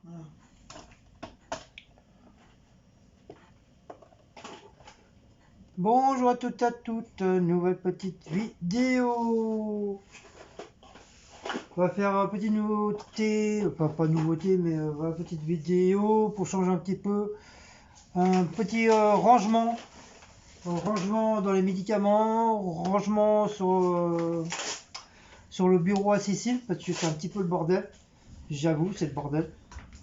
Voilà. Bonjour à toutes et à toutes, nouvelle petite vidéo. On va faire une petite nouveauté, enfin pas nouveauté, mais voilà, petite vidéo pour changer un petit peu. Un petit rangement dans les médicaments, rangement sur le bureau à Cécile, parce que c'est un petit peu le bordel. J'avoue, c'est le bordel.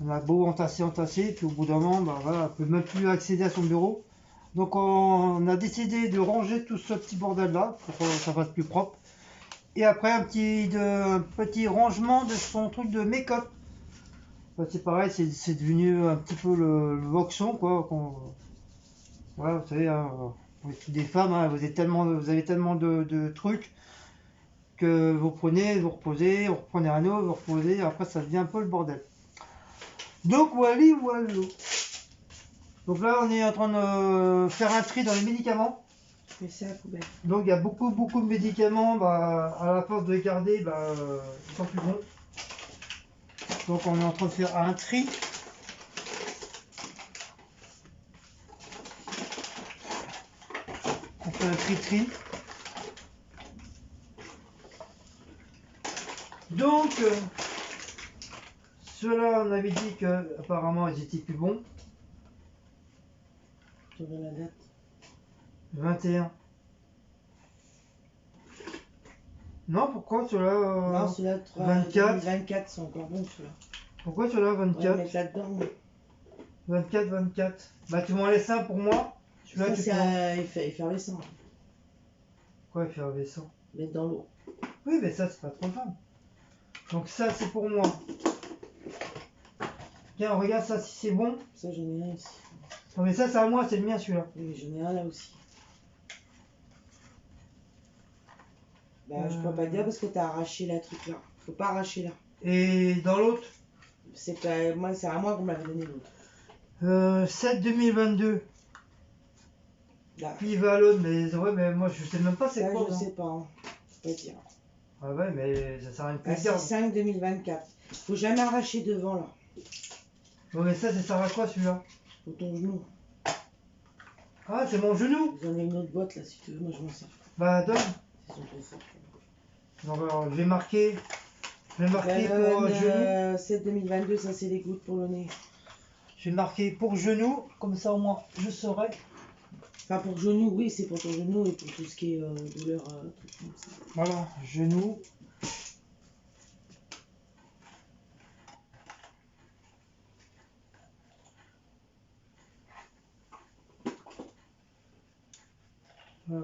On a beau entasser, puis au bout d'un moment, bah, voilà, on peut même plus accéder à son bureau. Donc on a décidé de ranger tout ce petit bordel là pour que ça fasse plus propre. Et après un petit rangement de son truc de make-up. Enfin, c'est pareil, c'est devenu un petit peu le Voxon quoi. Voilà, vous savez, hein, on est toutes des femmes, hein, vous avez tellement de trucs que vous prenez, vous reposez, vous reprenez un autre, vous reposez, et après ça devient un peu le bordel. Donc voilà. Donc là on est en train de faire un tri dans les médicaments. Mais c'est la poubelle. Donc il y a beaucoup de médicaments, bah, à la force de les garder, bah, ils sont plus bons. Donc on est en train de faire un tri. On fait un tri. Donc ceux-là on avait dit que apparemment ils étaient plus bons. Tu veux la date? 21. Non, pourquoi ceux-là Non, ceux-là, 24. 24 sont encore bons, ceux-là. Pourquoi ceux-là 24? Ouais, mettre là-dedans. 24. Bah tu m'en laisses un pour moi. Ça, c'est effervescent. Quoi effervescent? Mettre dans l'eau. Oui, mais ça c'est pas trop grave. Donc ça c'est pour moi. Tiens, regarde ça si c'est bon. Ça, j'en ai un ici. Non mais ça c'est à moi, c'est le mien celui-là. Oui, j'en ai un là aussi. Bah, je peux pas te dire parce que t'as arraché la truc là. Faut pas arracher là. Et dans l'autre? C'est pas moi, c'est à moi qu'on m'avait donné l'autre. 7 2022. Là. Pivalone, mais ouais, mais moi je sais même pas c'est Ça, quoi. je sais pas. Hein. Je peux pas dire. Ah ouais, mais ça sert à rien de Ah, plus c'est 5 2024. Faut jamais arracher devant là. Bon, mais ça sert à quoi celui-là? Pour ton genou. Ah, c'est mon genou. J'en ai une autre boîte là si tu veux, moi je m'en sers. Bah donne. Ils sont trop forts. Donc alors, je vais marquer pour genou. 7 2022, ça c'est les gouttes pour le nez. Je vais marquer pour genou, comme ça au moins je saurai. Enfin pour genou, oui, c'est pour ton genou et pour tout ce qui est douleur. Tout comme ça. Voilà, genou.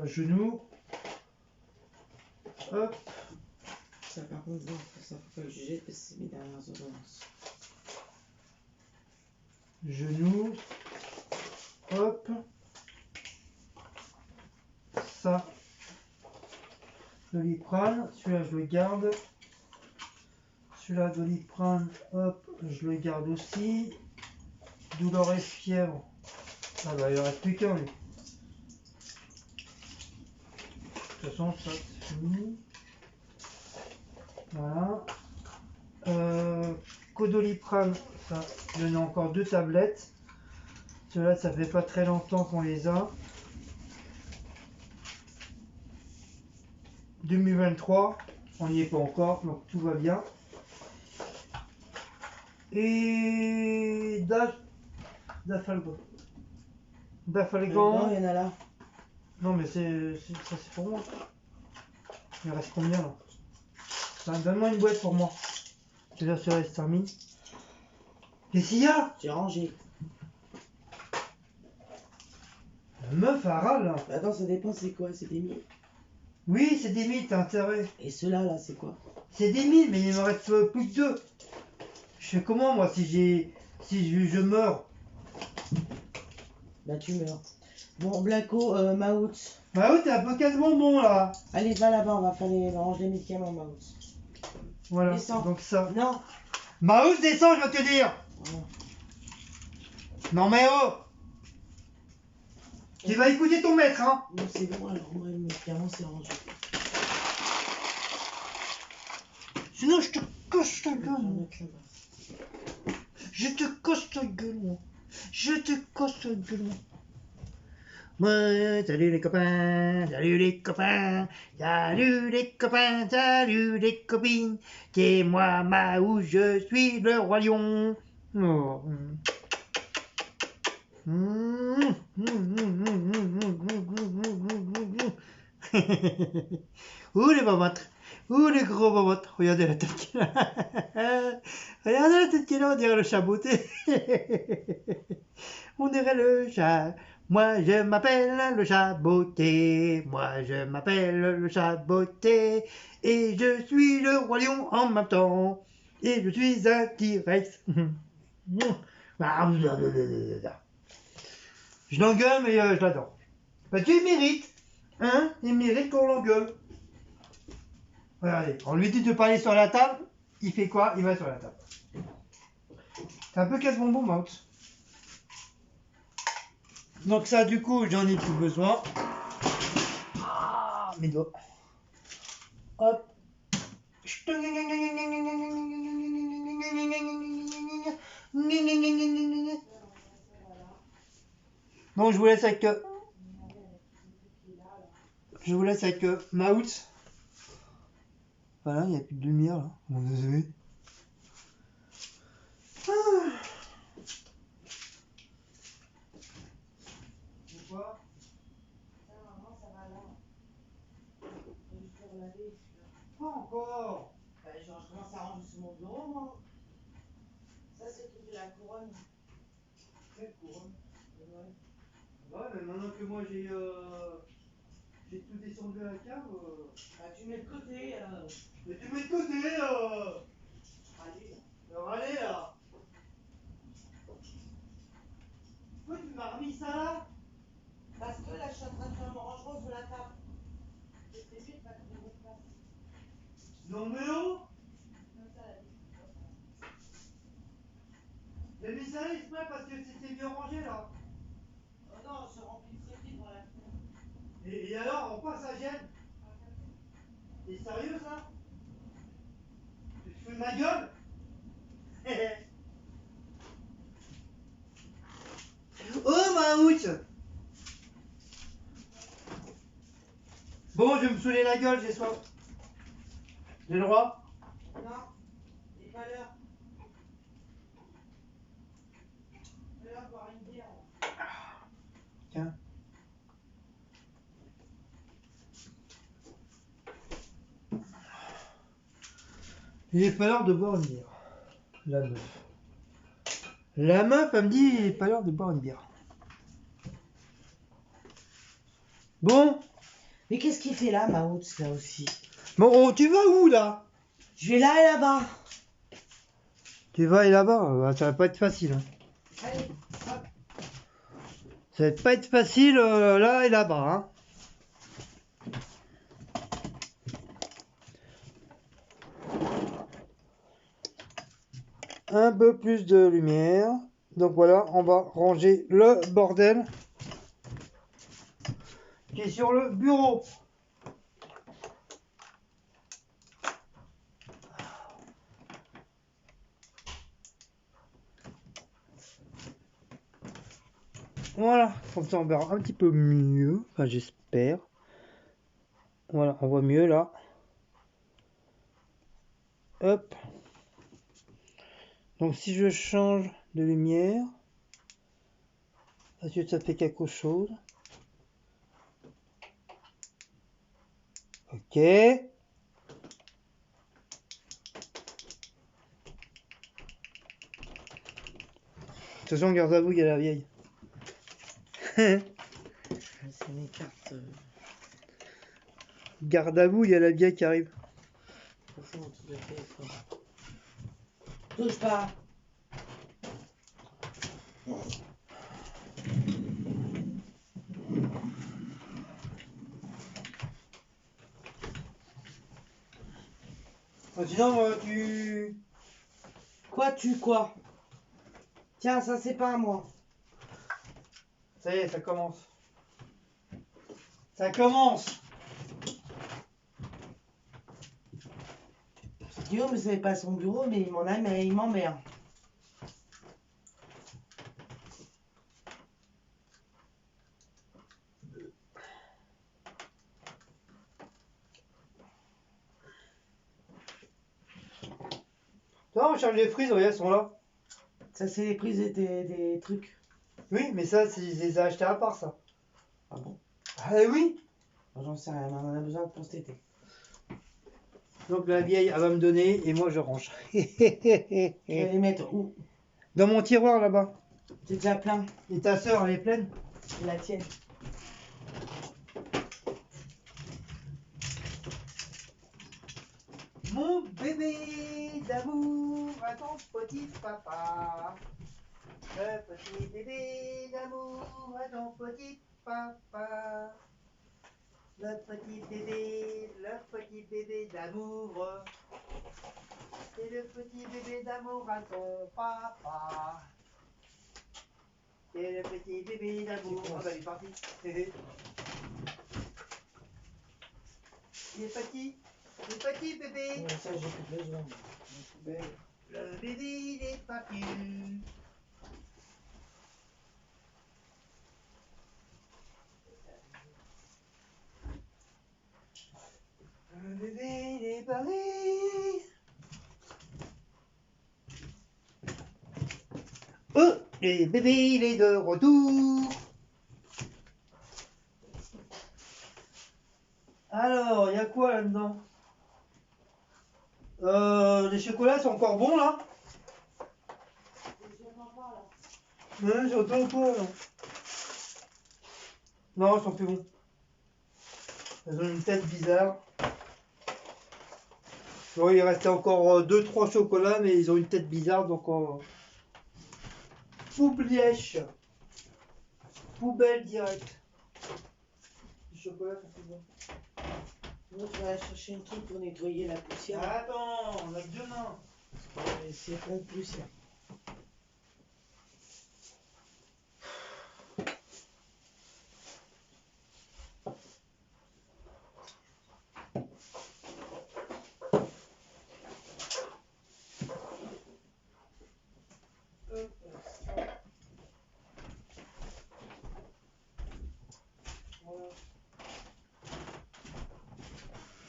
Genou. Hop. Ça par contre, non, ça faut pas le juger parce que c'est mes dernières ordonnances. Genou. Hop. Ça. Doliprane. Celui-là, je le garde. Celui-là, Doliprane. Hop, je le garde aussi. Douleur et fièvre. Ah bah, il ne reste plus qu'un, lui. De toute façon, ça, c'est fini. Voilà. Codoliprane, ça, j'en ai encore 2 tablettes. Ceux-là, ça fait pas très longtemps qu'on les a. 2023, on n'y est pas encore, donc tout va bien. Et Dafalgan. Non, il y en a là. Non, mais ça c'est pour moi. Il reste combien là? Donne-moi une boîte pour moi. Celui-là, se termine. Qu'est-ce qu'il y a? J'ai rangé. La meuf à râle là. Attends, ça dépend, c'est quoi? C'est des mille. Oui, c'est des 1000, t'as intérêt. Et ceux-là, là, c'est quoi? C'est des 1000, mais il me reste plus que 2. Je fais comment moi si je meurs? Bah, tu meurs. Bon, Blanco, Maout. Bah t'es un peu quasiment bon là. Allez, va là-bas, on va ranger les médicaments, Maout. Voilà, Descends. donc ça. Non. Maouz, descends, je vais te dire. Oh. Non mais oh. Tu vas écouter ton maître, hein. Non, c'est bon, alors moi, les médicaments, c'est rangé. Sinon je te cache ta Je vais gueule. mettre là-bas. Je te casse ta gueule, moi. Je te casse ta gueule, moi. Moi, salut les copains, salut les copains, salut les copains, salut les copines. C'est moi, Mahou, je suis le roi lion. Oh. Ouh les mamottes, ouh les gros mamottes. Regardez la tête qu'il a. Regardez la tête qu'il a, on dirait le chat beauté. On dirait le chat. Moi je m'appelle le chat beauté. Moi je m'appelle le chat beauté. Et je suis le roi lion en même temps. Et je suis un T-Rex. Je l'engueule, mais je l'adore. Parce qu'il mérite. Hein? Il mérite qu'on l'engueule. Regardez, on lui dit de pas aller sur la table. Il fait quoi? Il va sur la table. C'est un peu casse-bonbon, Mouse. Donc ça, du coup, j'en ai plus besoin. Ah, mes doigts. Hop. Donc je vous laisse avec Mouse. Voilà, il n'y a plus de lumière là. Bon, désolé. Pourquoi? Pas encore. Bah, je commence à ranger sur mon bureau, moi. Ça, c'est le truc de la couronne. Quelle couronne? Ouais. Ouais, mais maintenant que moi j'ai tout descendu à la cave. Bah, tu mets de côté. Mais tu mets de côté Allez, là. Alors allez là. Pourquoi tu m'as remis ça là? Parce que là, je suis en train de faire mon rangement sur la table. C'est vite, pas que je place. Non mais oh. Comme ça, la vie. J'ai mis ça là exprès parce que c'était bien rangé là. Oh non, je remplis très vite dans la cour. Et alors, on passe à gêne. T'es sérieux ça? Tu te fous de ma gueule? Oh ma ouch. Bon, je vais me saouler la gueule, j'ai soif. J'ai le droit? Non, c'est pas l'heure. C'est l'heure de boire une bière. Tiens. Il est pas l'heure de boire une bière. La meuf. La meuf, elle me dit, il est pas l'heure de boire une bière. Bon. Mais qu'est-ce qu'il fait là, Maout, là aussi? Bon, oh, tu vas où là? Je vais là et là-bas. Tu vas et là-bas, ça va pas être facile. Hein. Allez, hop. Ça va pas être facile là et là-bas. Hein. Un peu plus de lumière. Donc voilà, on va ranger le bordel qui est sur le bureau. Voilà, comme ça on verra un petit peu mieux. Enfin, j'espère. Voilà, on voit mieux là. Hop. Donc si je change de lumière, est-ce que ça fait quelque chose? Ok. De toute façon, garde à vous, il y a la vieille. C'est mes cartes. Garde à vous, il y a la vieille qui arrive. Au fond, tout le téléphone. Touche pas. Sinon, tu... Quoi? Tiens, ça c'est pas à moi. Ça y est, ça commence. Ça commence. Guillaume, c'est pas son bureau, mais il m'emmerde. Non, on charge les frises, regarde, elles sont là. Ça, c'est les prises des trucs. Oui, mais ça, je les ai achetés à part, ça. Ah bon? Ah oui. J'en sais rien, mais on en a besoin pour cet été. Donc la vieille, elle va me donner et moi je range. Je vais les mettre où? Dans mon tiroir là-bas. C'est déjà plein. Et ta soeur, elle est pleine? C'est la tienne. Mon bébé d'amour à ton petit papa. Le petit bébé d'amour à ton petit papa. Le petit bébé d'amour. C'est le petit bébé d'amour à ton papa. C'est le petit bébé d'amour. Ah bah il est parti. Il est petit. Le petit bébé. Ouais, ça, j'ai plus besoin. Le bébé il est parti. Le bébé il est parti. Oh, le bébé il est de retour. Alors, il y a quoi là-dedans? Les chocolats sont encore bons là? Ouais, j'entends pas là. Non, ils sont plus bons. Ils ont une tête bizarre. Bon, il restait encore 2-3 chocolats, mais ils ont une tête bizarre, donc oublièche. Poubelle direct. Les chocolats sont plus bons. Moi, tu vas aller chercher un truc pour nettoyer la poussière. Attends, on a que 2 mains. C'est plein de poussière.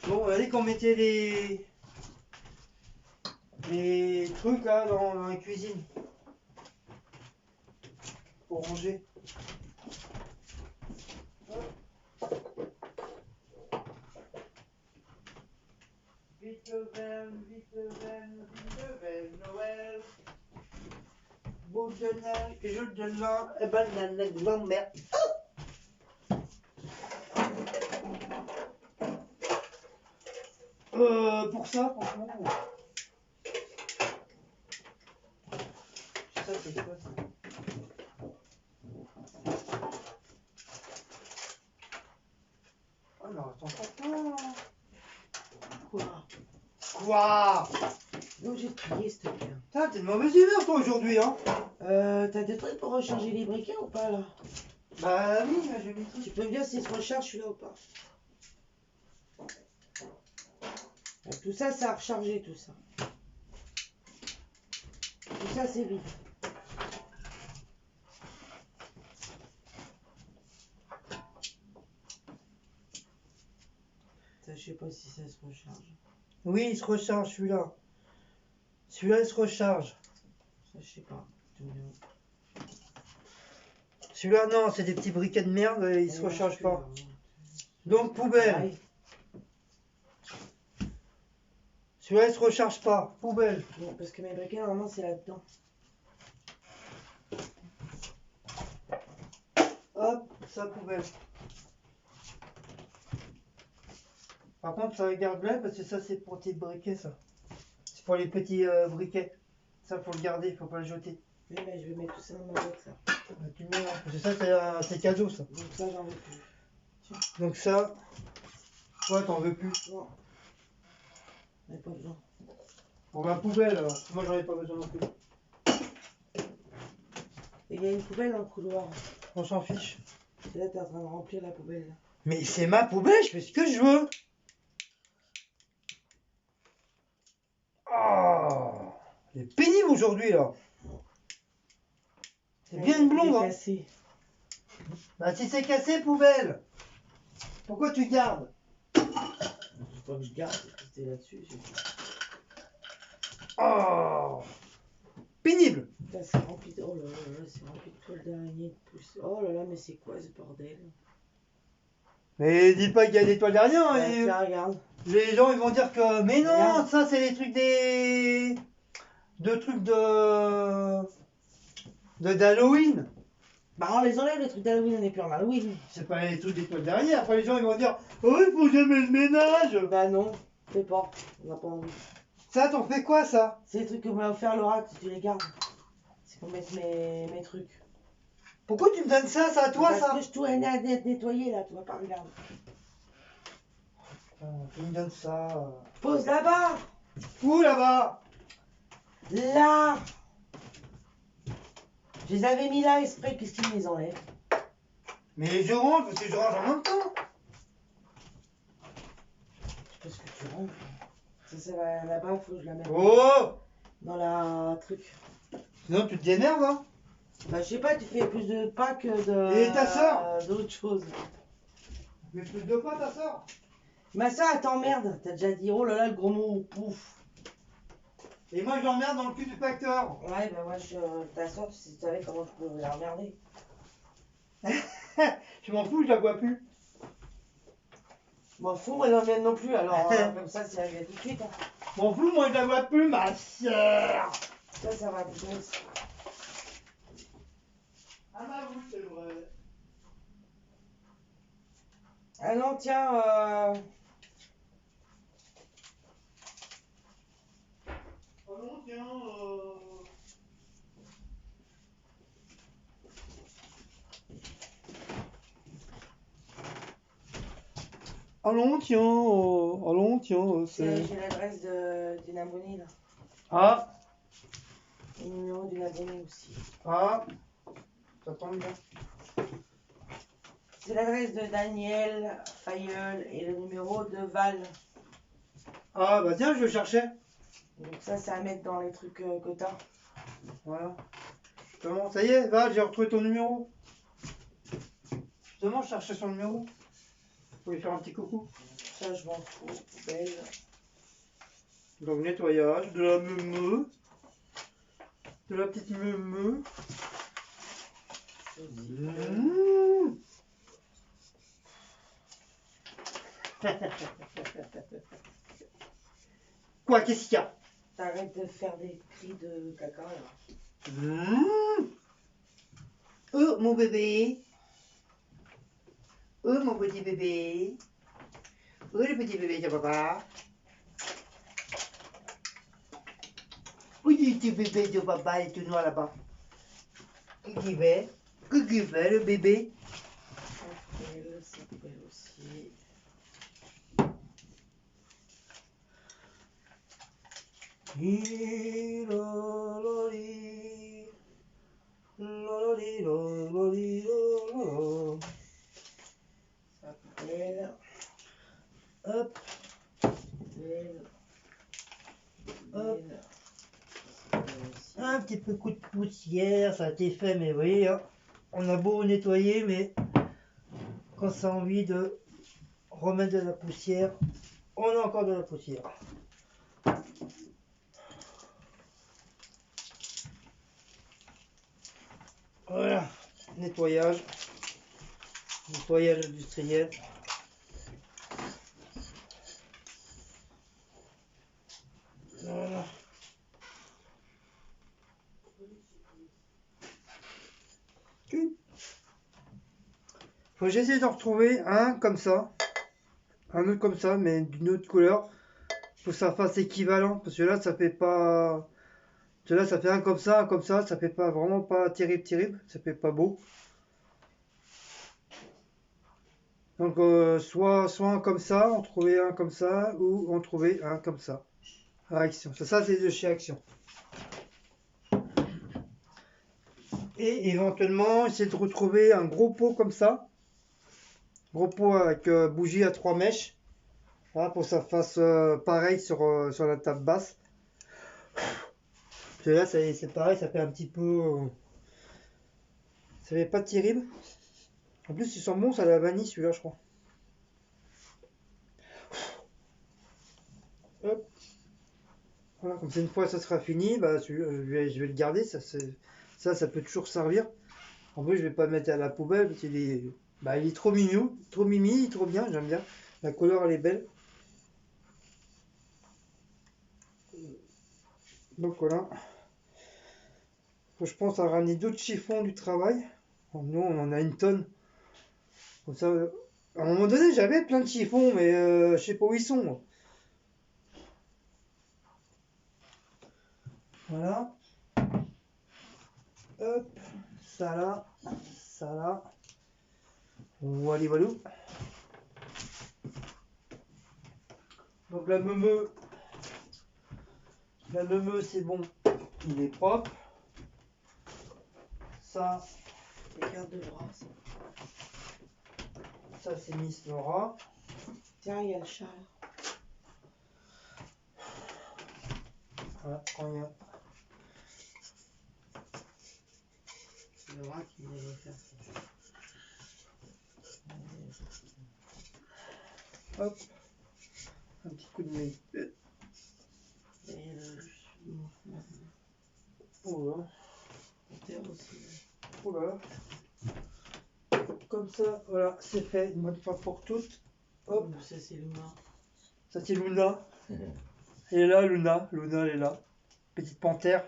Bon, on a dit qu'on mettait les trucs là dans la cuisine pour ranger. Beethoven, Noël. Bout de neige, jour de l'an, et banane, grand-mère. Pour ça, franchement. Ça, c'est quoi ça? Oh non, attends pas. Quoi? Quoi? Non, j'ai trié, s'il te plaît. Putain, t'es de mauvaise humeur toi aujourd'hui, hein? T'as des trucs pour recharger les briquets ou pas là? Bah oui, j'ai mis tout. Tu peux me dire si se recharge celui-là ou pas? Tout ça, ça a rechargé tout ça. Tout ça, c'est vide. Ça, je sais pas si ça se recharge. Oui, il se recharge celui-là. Celui-là, il se recharge. Ça, je sais pas. Tu me dis. Celui-là, non, c'est des petits briquets de merde, il se recharge pas. Donc, poubelle. Celui-là, il se recharge pas. Poubelle. Non, parce que mes briquets, normalement, c'est là-dedans. Hop, ça, poubelle. Par contre, ça garde-le parce que ça, c'est pour tes briquets, ça. C'est pour les petits briquets. Ça, faut le garder, faut pas le jeter. Oui, mais je vais mettre tout ça dans ma boîte, ça. Tu le mets là. Parce que ça, c'est cadeau, ça. Donc ça, j'en veux plus. Tiens. Donc ça, toi, t'en veux plus. Non. J'en ai pas besoin. Pour la poubelle, alors. Moi, j'en ai pas besoin non plus. Et il y a une poubelle dans le couloir. On s'en fiche. Et là, t'es en train de remplir la poubelle. Là. Mais c'est ma poubelle, je fais ce que je veux. Oh, c'est pénible aujourd'hui, là. C'est bien une blonde, hein. Cassé. Bah, si c'est cassé, poubelle. Pourquoi tu gardes? Faut pas que je garde, c'est là-dessus. Oh, pénible. Putain, c'est rempli de... Oh là là là, c'est rempli de toiles d'araignée, de pouces. Oh là là, mais c'est quoi ce bordel? Mais dis pas qu'il y a des toiles d'araignée. Hein, Bah, tiens, regarde. les gens ils vont dire que. Mais non, Regarde. ça c'est les trucs des. De trucs de. d'Halloween. Bah, on les enlève, les trucs d'Halloween, on est plus en Halloween. C'est pas les trucs des toiles d'araignée. Après les gens ils vont dire oh il faut jamais le ménage. Bah non, fais pas, on n'a pas envie. Ça t'en fais quoi ça? C'est les trucs que m'a offert Laura, si tu les gardes. C'est pour mettre mes trucs. Pourquoi tu me donnes ça? Ça à toi Parce ça? que je tout ai nettoyé là, tu vois pas, regarde. Tu me donnes ça. Pose là-bas. Où là-bas? Là. Je les avais mis là exprès, qu'est-ce qu'ils me les enlèvent? Mais je range parce que je range en même temps. Je sais pas ce que tu rends. Ça va là-bas, faut que je la mette Oh! dans la truc. Sinon tu te démerdes hein? Bah je sais pas, tu fais plus de pas que de... Et ta sœur? D'autres choses. Mais plus de pas ta soeur? Ma soeur, elle t'emmerde. T'as déjà dit, oh là là, le gros mot, pouf. Et moi je l'emmerde dans le cul du facteur. Ouais, bah moi, ta soeur, tu savais comment je peux la remerder. Je m'en fous, je la vois plus. M'en fous, moi, l'emmerde non plus, alors comme ça, c'est réglé tout de suite. Hein. M'en fous, moi je la vois plus, ma soeur. Ça va, business. Ah bah oui, c'est vrai. Ah non, tiens, Oh non, tiens, allons, tiens, j'ai l'adresse d'une abonnée, là. Ah, Et le numéro d'une abonnée aussi. ah, ça tombe bien. C'est l'adresse de Daniel Fayeul et le numéro de Val. Ah bah tiens, je le cherchais. Donc ça, c'est à mettre dans les trucs que t'as. Voilà. Justement, ça y est, va, j'ai retrouvé ton numéro. Justement, je cherchais son numéro. Faut lui faire un petit coucou. Ça, je m'en fous. Poubelle. Donc nettoyage, de la meumeu. De la petite meumeu. Mmh. Quoi, qu'est-ce qu'il y a? T'arrêtes de faire des cris de caca, là. Mmh. Oh, mon bébé. Oh, mon petit bébé. Oh, le petit bébé de papa. Où est le petit bébé de papa, il est tout noir là-bas? Qu'est-ce qu'il fait? Qu'est-ce qu'il fait, le bébé? Ça s'appelle aussi. Ça s'appelle. Hop, hop. Un petit peu coup de poussière, ça a été fait, mais oui, hein, on a beau nettoyer, mais quand ça a envie de remettre de la poussière, on a encore de la poussière. Voilà, nettoyage industriel. Voilà. Faut que j'essaie d'en retrouver un comme ça, un autre comme ça, mais d'une autre couleur. Faut que ça fasse équivalent, parce que là ça fait pas. Là ça fait un comme ça fait pas vraiment pas terrible, ça fait pas beau. Donc soit un comme ça, on trouvait un comme ça, ou on trouvait un comme ça. À Action. Ça c'est de chez Action. Et éventuellement essayer de retrouver un gros pot comme ça. Gros pot avec bougie à 3 mèches. Voilà, pour que ça fasse pareil sur la table basse. Parce que là c'est pareil, ça fait un petit peu. Ça fait pas terrible. En plus il sent bon, ça a la vanille celui-là je crois. Hop. Voilà, comme ça une fois ça sera fini, bah, je vais le garder, ça peut toujours servir. En plus je vais pas le mettre à la poubelle parce qu'il est trop mignon, trop mimi, il est trop bien, j'aime bien. La couleur elle est belle. Donc voilà. Je pense à ramener d'autres chiffons du travail. Bon, nous on en a une tonne. Comme ça, à un moment donné j'avais plein de chiffons, mais je sais pas où ils sont, moi. Voilà. Hop, ça là, ça là. Voilà, voilà. Donc la meumeux c'est bon, il est propre. Ça, Les cartes de bras. ça c'est Miss Laura. Tiens, il y a le chat. Voilà, quand il y a... C'est Laura qui vient faire ça. Hop, un petit coup de main. Et Oh là, terre aussi. oh là. Comme ça, voilà, c'est fait une bonne fois pour toutes. Hop, Ça, c'est Luna. ça c'est Luna. Elle est là, Luna. Luna, elle est là. Petite panthère.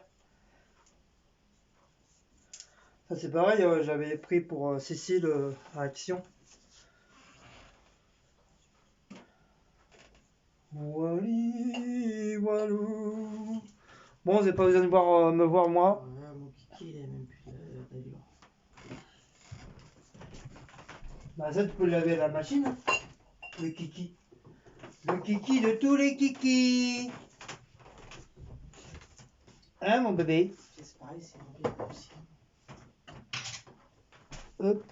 Ça c'est pareil, j'avais pris pour Cécile à Action. Wally, walou. Bon, vous n'avez pas besoin de me voir moi. Voilà, mon kiki, il a même plus d'allure. Bah ça tu peux le laver à la machine. Hein. Le kiki. Le kiki de tous les kikis. Hein mon bébé. C'est pareil, c'est rempli de poussière. Hop.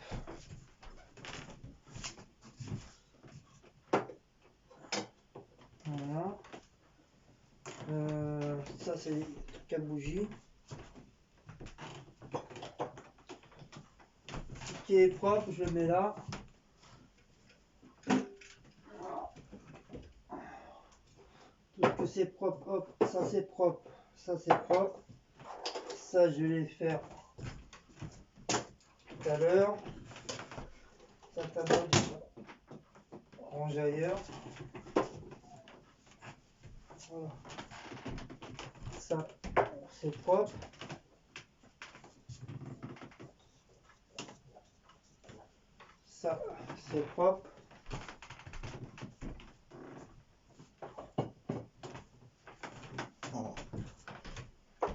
Voilà. Ça c'est les trucs à bougie. Tout ce qui est propre, je le mets là. Tout ce que c'est propre, hop, ça c'est propre, ça c'est propre. Ça je vais faire tout à l'heure. Ça range ailleurs. Voilà. Ça c'est propre. Ça c'est propre.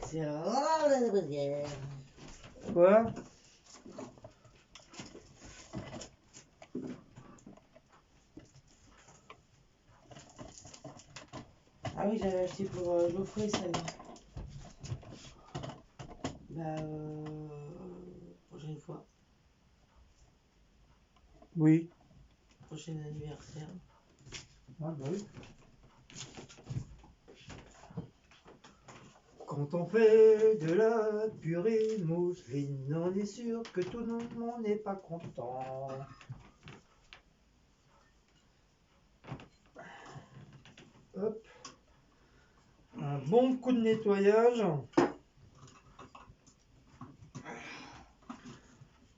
C'est la poussière. Voilà. Ah oui, j'avais acheté pour Geoffrey celle-là. Bah, prochaine fois. Oui. Prochain anniversaire. Ah bah oui. Quand on fait de la purée de mousseline, on est sûr que tout le monde n'est pas content. Hop. Un bon coup de nettoyage.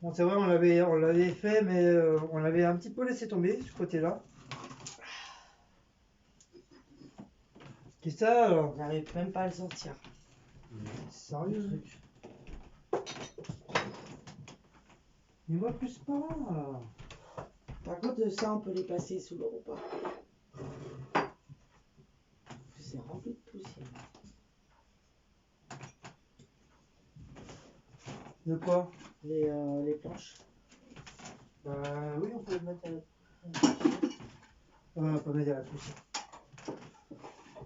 Bon, c'est vrai, on l'avait fait, mais on l'avait un petit peu laissé tomber, ce côté-là. Et ça, alors, J'arrive même pas à le sortir. sérieux, Le hein. truc. Mais moi plus pas. Par contre, ça, on peut les passer sous le repas. C'est rempli de poussière. De quoi? Les planches. Bah oui, on peut le mettre à la... on peut mettre à la poussière.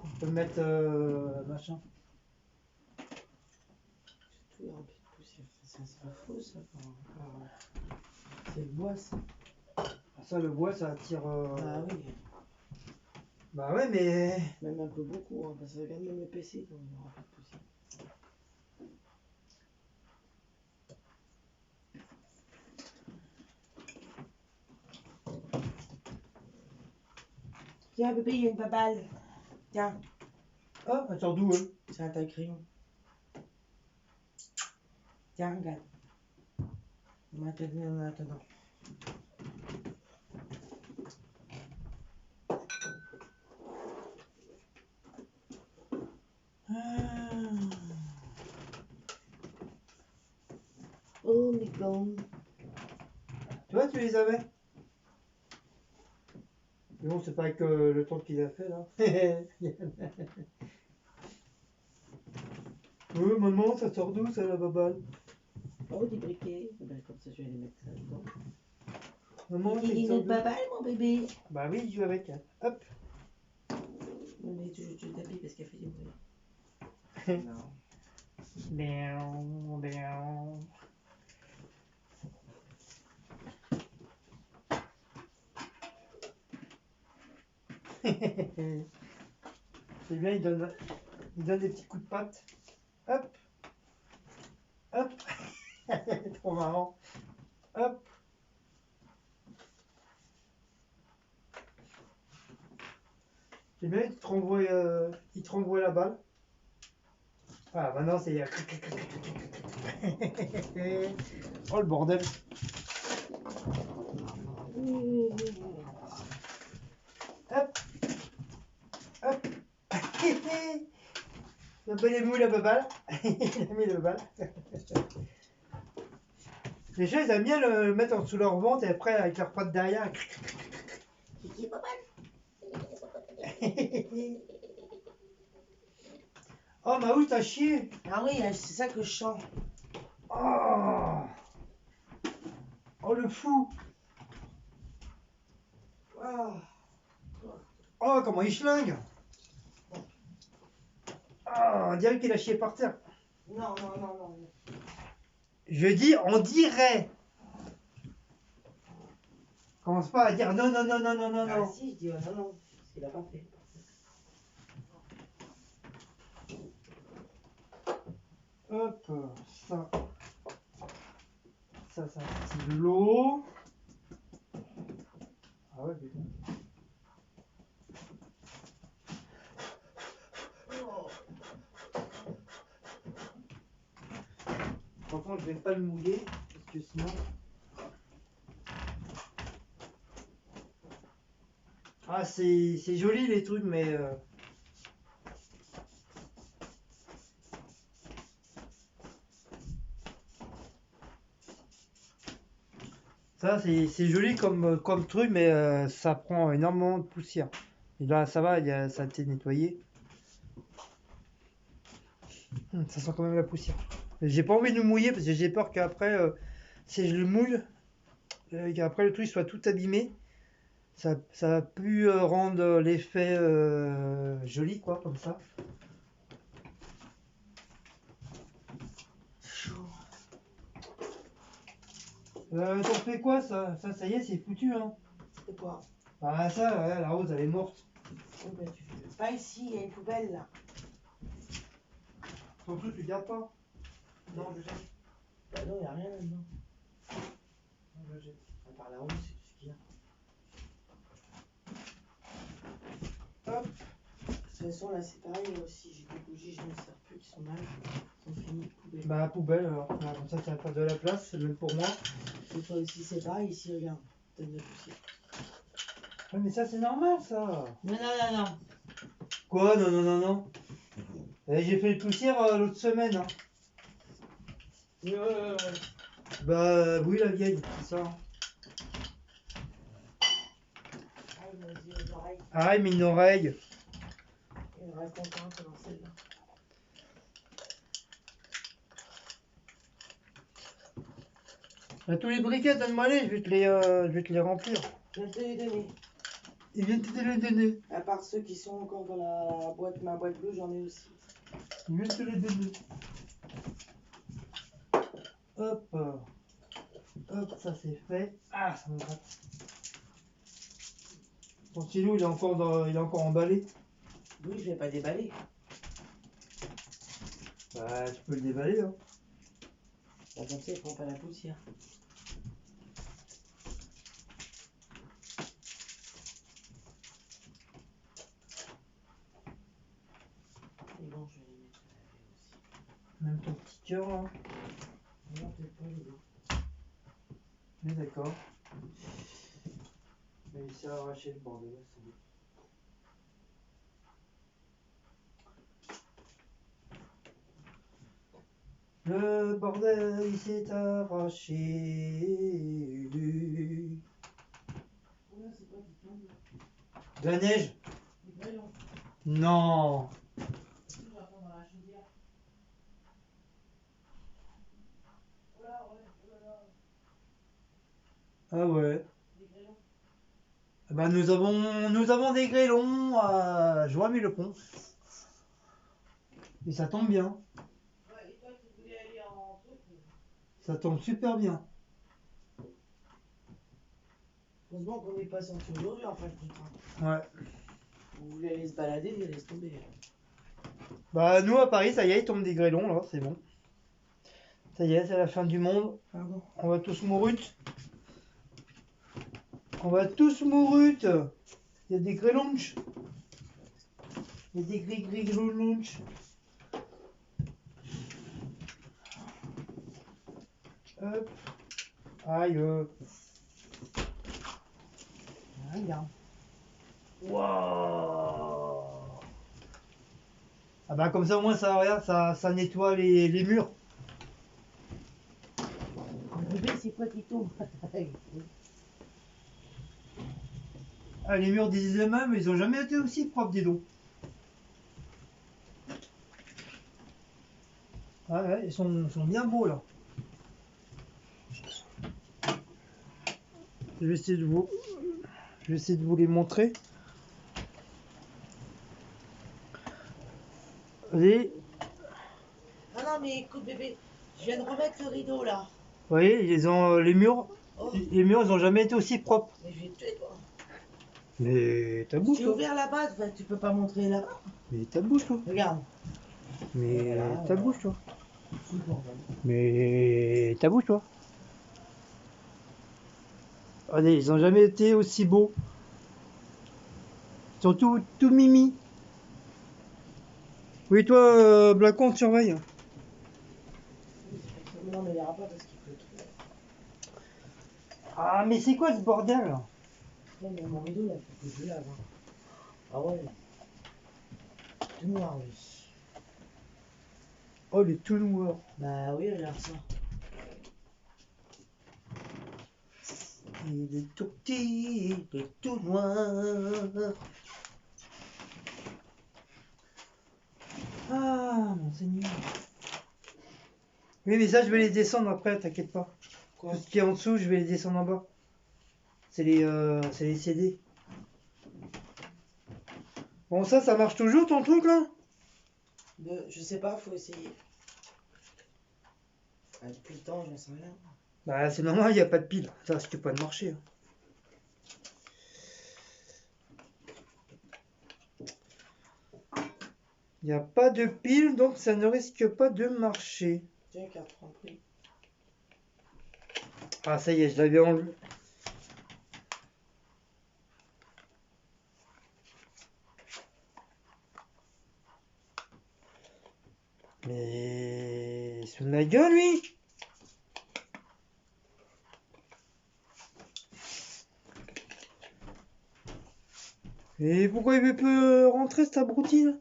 On peut le mettre machin. Tout est rempli de poussière. C'est pas faux, ça. C'est le bois, ça. Ça, le bois, ça attire. Ah oui. Bah ouais, mais. Même un peu beaucoup, hein, parce que regarde même le PC, donc il y aura pas de poussière. Tiens, bébé, il y a une baballe. Tiens. Ah, elle sort d'où, hein? C'est un taille crayon. Tiens, regarde. Maintenant. Oh, mes gants. Tu vois, tu les avais? Mais bon, c'est pas que le temps qu'il a fait là. Maman, ça sort d'où ça la baballe? Oh, des briquets. Ben, comme ça, je vais les mettre ça dedans. Maman, Il c'est est sort notre d'où? baballe, mon bébé. Bah oui, il joue avec. Hop. On est toujours du tapis parce qu'elle fait du bruit. Non. Béon, béon. C'est bien, il donne des petits coups de patte. Hop. Hop. Trop marrant. Hop. C'est bien, il te renvoie la balle. Ah, maintenant c'est. Oh le bordel. Hop. Hop. La balle est mouille, la baballe. Il a mis le balle. Les chats, ils aiment bien le mettre en dessous de leur ventre et après, avec leurs pattes derrière. Oh, Maou, t'as chié. Ah oui, c'est ça que je sens. Oh. Oh, le fou. Ah. Oh, comment il schlingue. Oh, on dirait qu'il a chié par terre. Non, non, non, non. Je dis, on dirait. Commence pas à dire non, non, non, non, non, non, Ah non. si, je dis non, non. Parce qu'il a pas fait. Hop, ça. Ça, c'est de l'eau. Ah ouais, putain. Par contre, je vais pas le mouiller, parce que sinon... Ah, c'est joli les trucs, mais... Ça, c'est joli comme truc, mais ça prend énormément de poussière. Et là, ça va, ça a été nettoyé. Ça sent quand même la poussière. J'ai pas envie de le mouiller, parce que j'ai peur qu'après, si je le mouille, qu'après le truc soit tout abîmé. Ça va plus rendre l'effet joli, quoi, comme ça. T'en fais quoi, ça? Ça y est, c'est foutu, hein. C'est quoi? Ah, ça, ouais, la rose, elle est morte. Oh, ben, tu fais pas ici, il y a une poubelle là. Ton truc, tu gardes pas? Non, je jette. Bah non, il n'y a rien là-dedans. Non, je jette. À part la rose, c'est tout ce qu'il y a. Hop. De toute façon, là, c'est pareil. Moi aussi, j'ai des bougies, je ne sers plus, qui sont mal. Ils sont finis, poubelle. Bah, la poubelle, alors. Voilà, comme ça va faire de la place, même pour moi. Et toi aussi, c'est pareil. Ici, regarde. T'as de la poussière. Ouais, mais ça, c'est normal, ça. Non, non, non, non. Quoi? Non, non, non, non. J'ai fait une poussière l'autre semaine, hein. Bah, oui, la vieille, c'est ça. Ah, il m'a dit aux oreilles. Ah, mais une oreille. Il me reste encore un peu dans celle-là. Tous les briquets, donne-moi les, je vais te les remplir. Je vais te les donner. Il vient de te les donner. À part ceux qui sont encore dans la boîte, ma boîte bleue, j'en ai aussi. Il vient de te les donner. Hop. Hop, ça c'est fait. Ah, ça me gratte. Ton stylo, il est encore emballé. Oui, je vais pas déballer. Bah, tu peux le déballer, hein. Bah, comme ça, il prend pas la poussière. Même ton petit cœur là. Non, peut-être pas, les deux. Oui, d'accord. Mais il s'est arraché le bordel, c'est bon. Le bordel, il s'est arraché. Oula, c'est quoi qui tombe là? De la neige? Des grêlons. Non. J'entends dans la chaudière. Oh là, ouais, oh là là. Ah ouais. Des grêlons. Eh ben, nous avons des grêlons à Joie-Mille-le-Pont. Et ça tombe bien. Ouais, et toi, tu voulais aller en truc. Ça tombe super bien. Heureusement qu'on n'est pas sorti aujourd'hui en fin de compte. Ouais. On voulait aller se balader, il laisse tomber. Bah nous à Paris, ça y est, il tombe des grêlons là, c'est bon. Ça y est, c'est la fin du monde. Pardon. On va tous mourir. On va tous mourir. Il y a des grêlons. Il y a des grêlons. Hop. Aïe. Regarde. Waouh. Ah bah comme ça au moins ça regarde, ça nettoie les murs. Bébé, c'est quoi qui tombe? Ah, les murs des immeubles, ils ont jamais été aussi propres, dis donc. Ah ouais, ils sont bien beaux là. Je vais essayer de vous les montrer. Allez, Ah non, mais écoute, bébé, je viens de remettre le rideau là. vous voyez, ils ont les murs ils ont jamais été aussi propres. Mais je vais te tuer, toi. Mais ta bouche J'ai toi. ouvert là-bas, tu peux pas montrer là-bas. Mais ta bouche toi. Regarde. Mais Voilà, ta bouche toi. C'est le bordel. Mais ta bouche toi. Allez, ils ont jamais été aussi beaux. Ils sont tout mimi. Oui toi, Blacon, surveille. Non, mais il ira pas parce qu'il pleut trop. Ah mais c'est quoi ce bordel là? Non, mais mon rideau, là, il faut que je le lave. Hein. Ah ouais. Tout noir, lui. Oh, il est tout noir. Bah oui, regarde ça. Il est tout petit, il est tout noir. Ah, mon Seigneur. Oui, mais ça, je vais les descendre après, t'inquiète pas. Quoi? Tout ce qui est en dessous, je vais les descendre en bas. C'est les CD. Bon, ça marche toujours ton truc là? Je sais pas, faut essayer. Ah, depuis le temps, j'en sais rien. Bah, c'est normal, il n'y a pas de pile. Ça risque pas de marcher. Il n'y a pas de pile, donc ça ne risque pas de marcher. Tiens, carte Franprix. Ah, ça y est, je l'avais enlevé. Mais... sous ma gueule, lui! Et pourquoi il veut plus rentrer, cet abruti, là?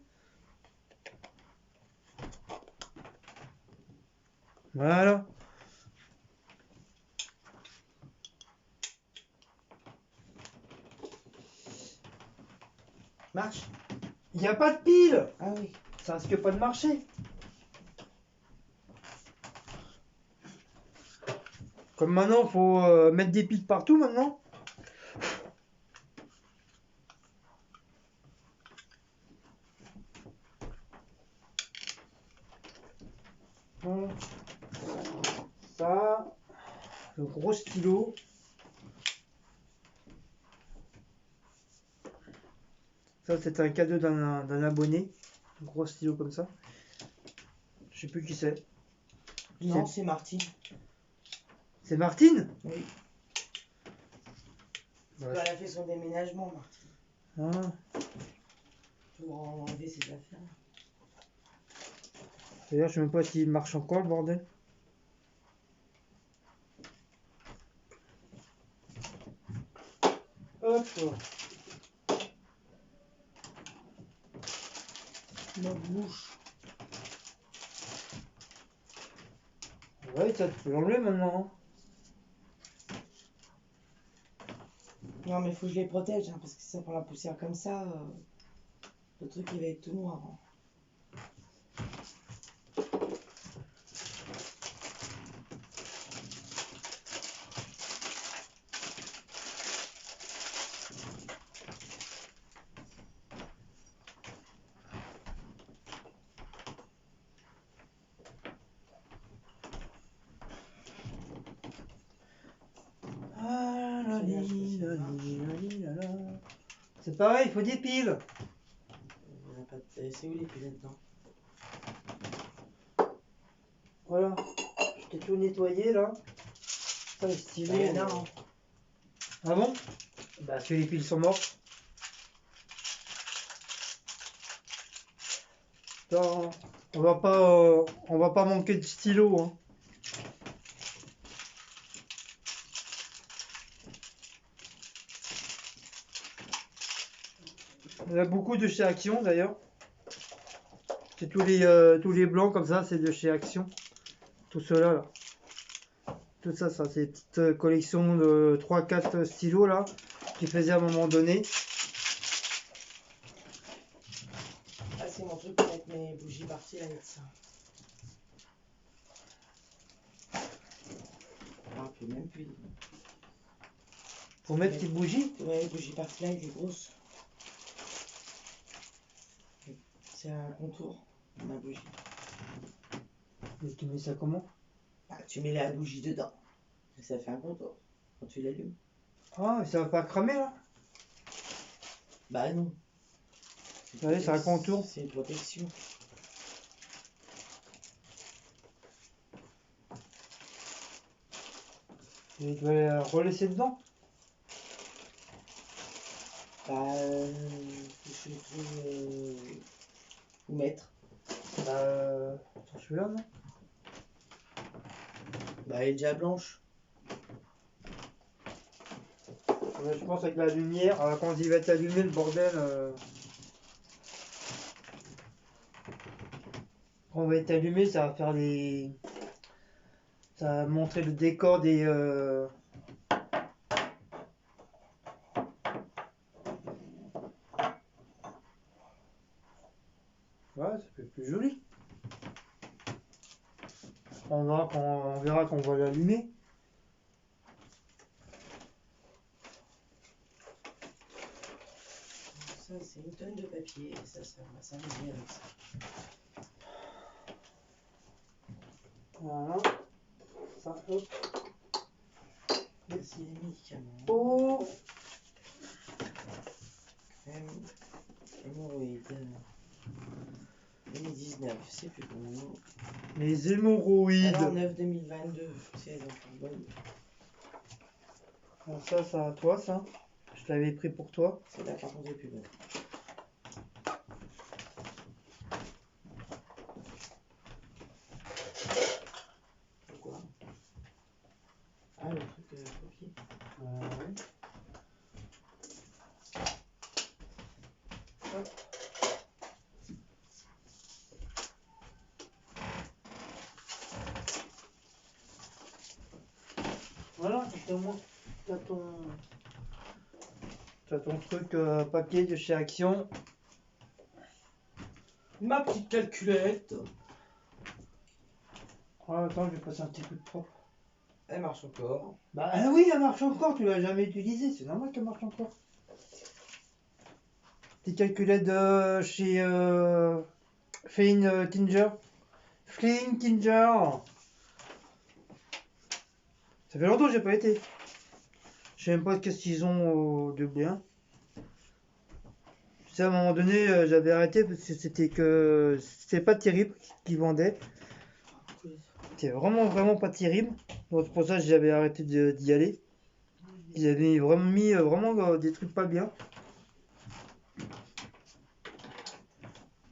Voilà. Marche. Il n'y a pas de pile! Ah oui. Ça risque pas de marcher. Comme maintenant, il faut mettre des piles partout, maintenant. Voilà. Ça, le gros stylo. Ça, c'est un cadeau d'un abonné. Un gros stylo comme ça. Je sais plus qui c'est. Non, c'est Martine. C'est Martine? Oui. Bah, Quand elle a fait son déménagement, Martine. ah. Pour enlever ses affaires. D'ailleurs, je sais même pas s'il marche encore le bordel. Hop. Ma bouche. Ouais, ça tu peux l'enlever maintenant. Non, mais faut que je les protège, hein, parce que si ça prend la poussière comme ça, le truc il va être tout noir. Hein. Ah, la li, la li, la li, la la. C'est pareil, il faut des piles. Il y en a pas de... C'est où les piles là-dedans? Voilà. Je t'ai tout nettoyé là. Ça, le Bah, stylo. il y en a, hein. Ah bon? Bah, parce que les piles sont mortes. Attends, on va pas manquer de stylo, hein. Il y en a beaucoup de chez Action d'ailleurs. C'est tous les blancs comme ça, c'est de chez Action. Tout cela là. Tout ça, ça c'est une petite collection de 3-4 stylos là, qu'ils faisaient à un moment donné. Ah, c'est mon truc pour mettre mes bougies parties là, mettre ça. Ah, puis même plus. Pour mettre tes bougies. Ouais, les bougies parties là, les grosses. C'est un contour, ma bougie. Et tu mets ça comment? Bah, tu mets la bougie dedans. Et ça fait un contour quand tu l'allumes. Ah, mais ça va pas cramer là? Bah non. Ouais, c'est un contour. C'est une protection. Et tu vas la relaisser dedans? Bah, je sais plus où mettre. Sur celui-là, non? Bah, elle est déjà blanche. Ouais, je pense avec la lumière, quand il va être allumé le bordel. Quand on va être allumé, ça va faire les. Ça va montrer le décor des. Ouais, ça fait plus joli. On verra quand on va l'allumer. Ça, c'est une tonne de papier. Et ça va s'amuser avec ça. Voilà. Ça, hop. Voici les médicaments. Oh! Crème hémorroïde. 2019, c'est plus bon. Les hémorroïdes. Alors, 9 2022, c'est donc une bonne. Alors ça, c'est à toi, ça. Je l'avais pris pour toi. Celle-là, par contre, est plus bonne. Pourquoi? Ah, le truc papier. Ouais. Hop. Voilà, t'as ton truc papier de chez Action. Ma petite calculette. Ah, attends, je vais passer un petit coup de propre. Elle marche encore. Bah oui, elle marche encore, tu l'as jamais utilisée, c'est normal qu'elle marche encore. Petite calculette de chez Flynn Tinger. Flynn Tinger. Ça fait longtemps que j'ai pas été. Je sais même pas qu'est-ce qu'ils ont de bien. Tu sais, à un moment donné, j'avais arrêté parce que c'était pas terrible ce qu'ils vendaient. C'était vraiment pas terrible. Donc c'est pour ça que j'avais arrêté d'y aller. Ils avaient vraiment mis des trucs pas bien.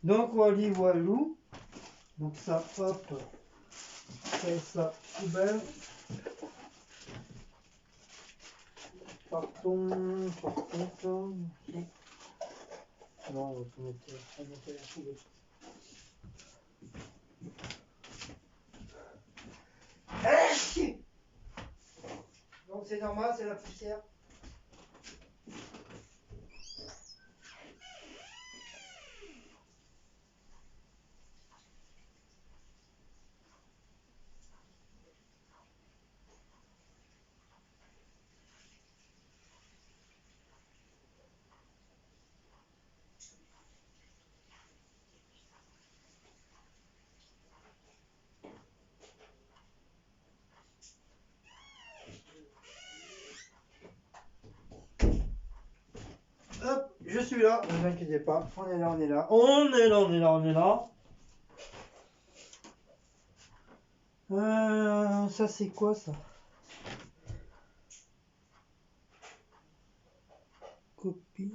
Donc voilà, voilou. Donc ça, hop, ça et ça, poubelle. Partons ça. Non, on va tout mettre à la poubelle. Donc c'est normal, c'est la poussière. Hop, je suis là, ne vous inquiétez pas, on est là, on est là, on est là, on est là, on est là. Ça c'est quoi ça? Copie.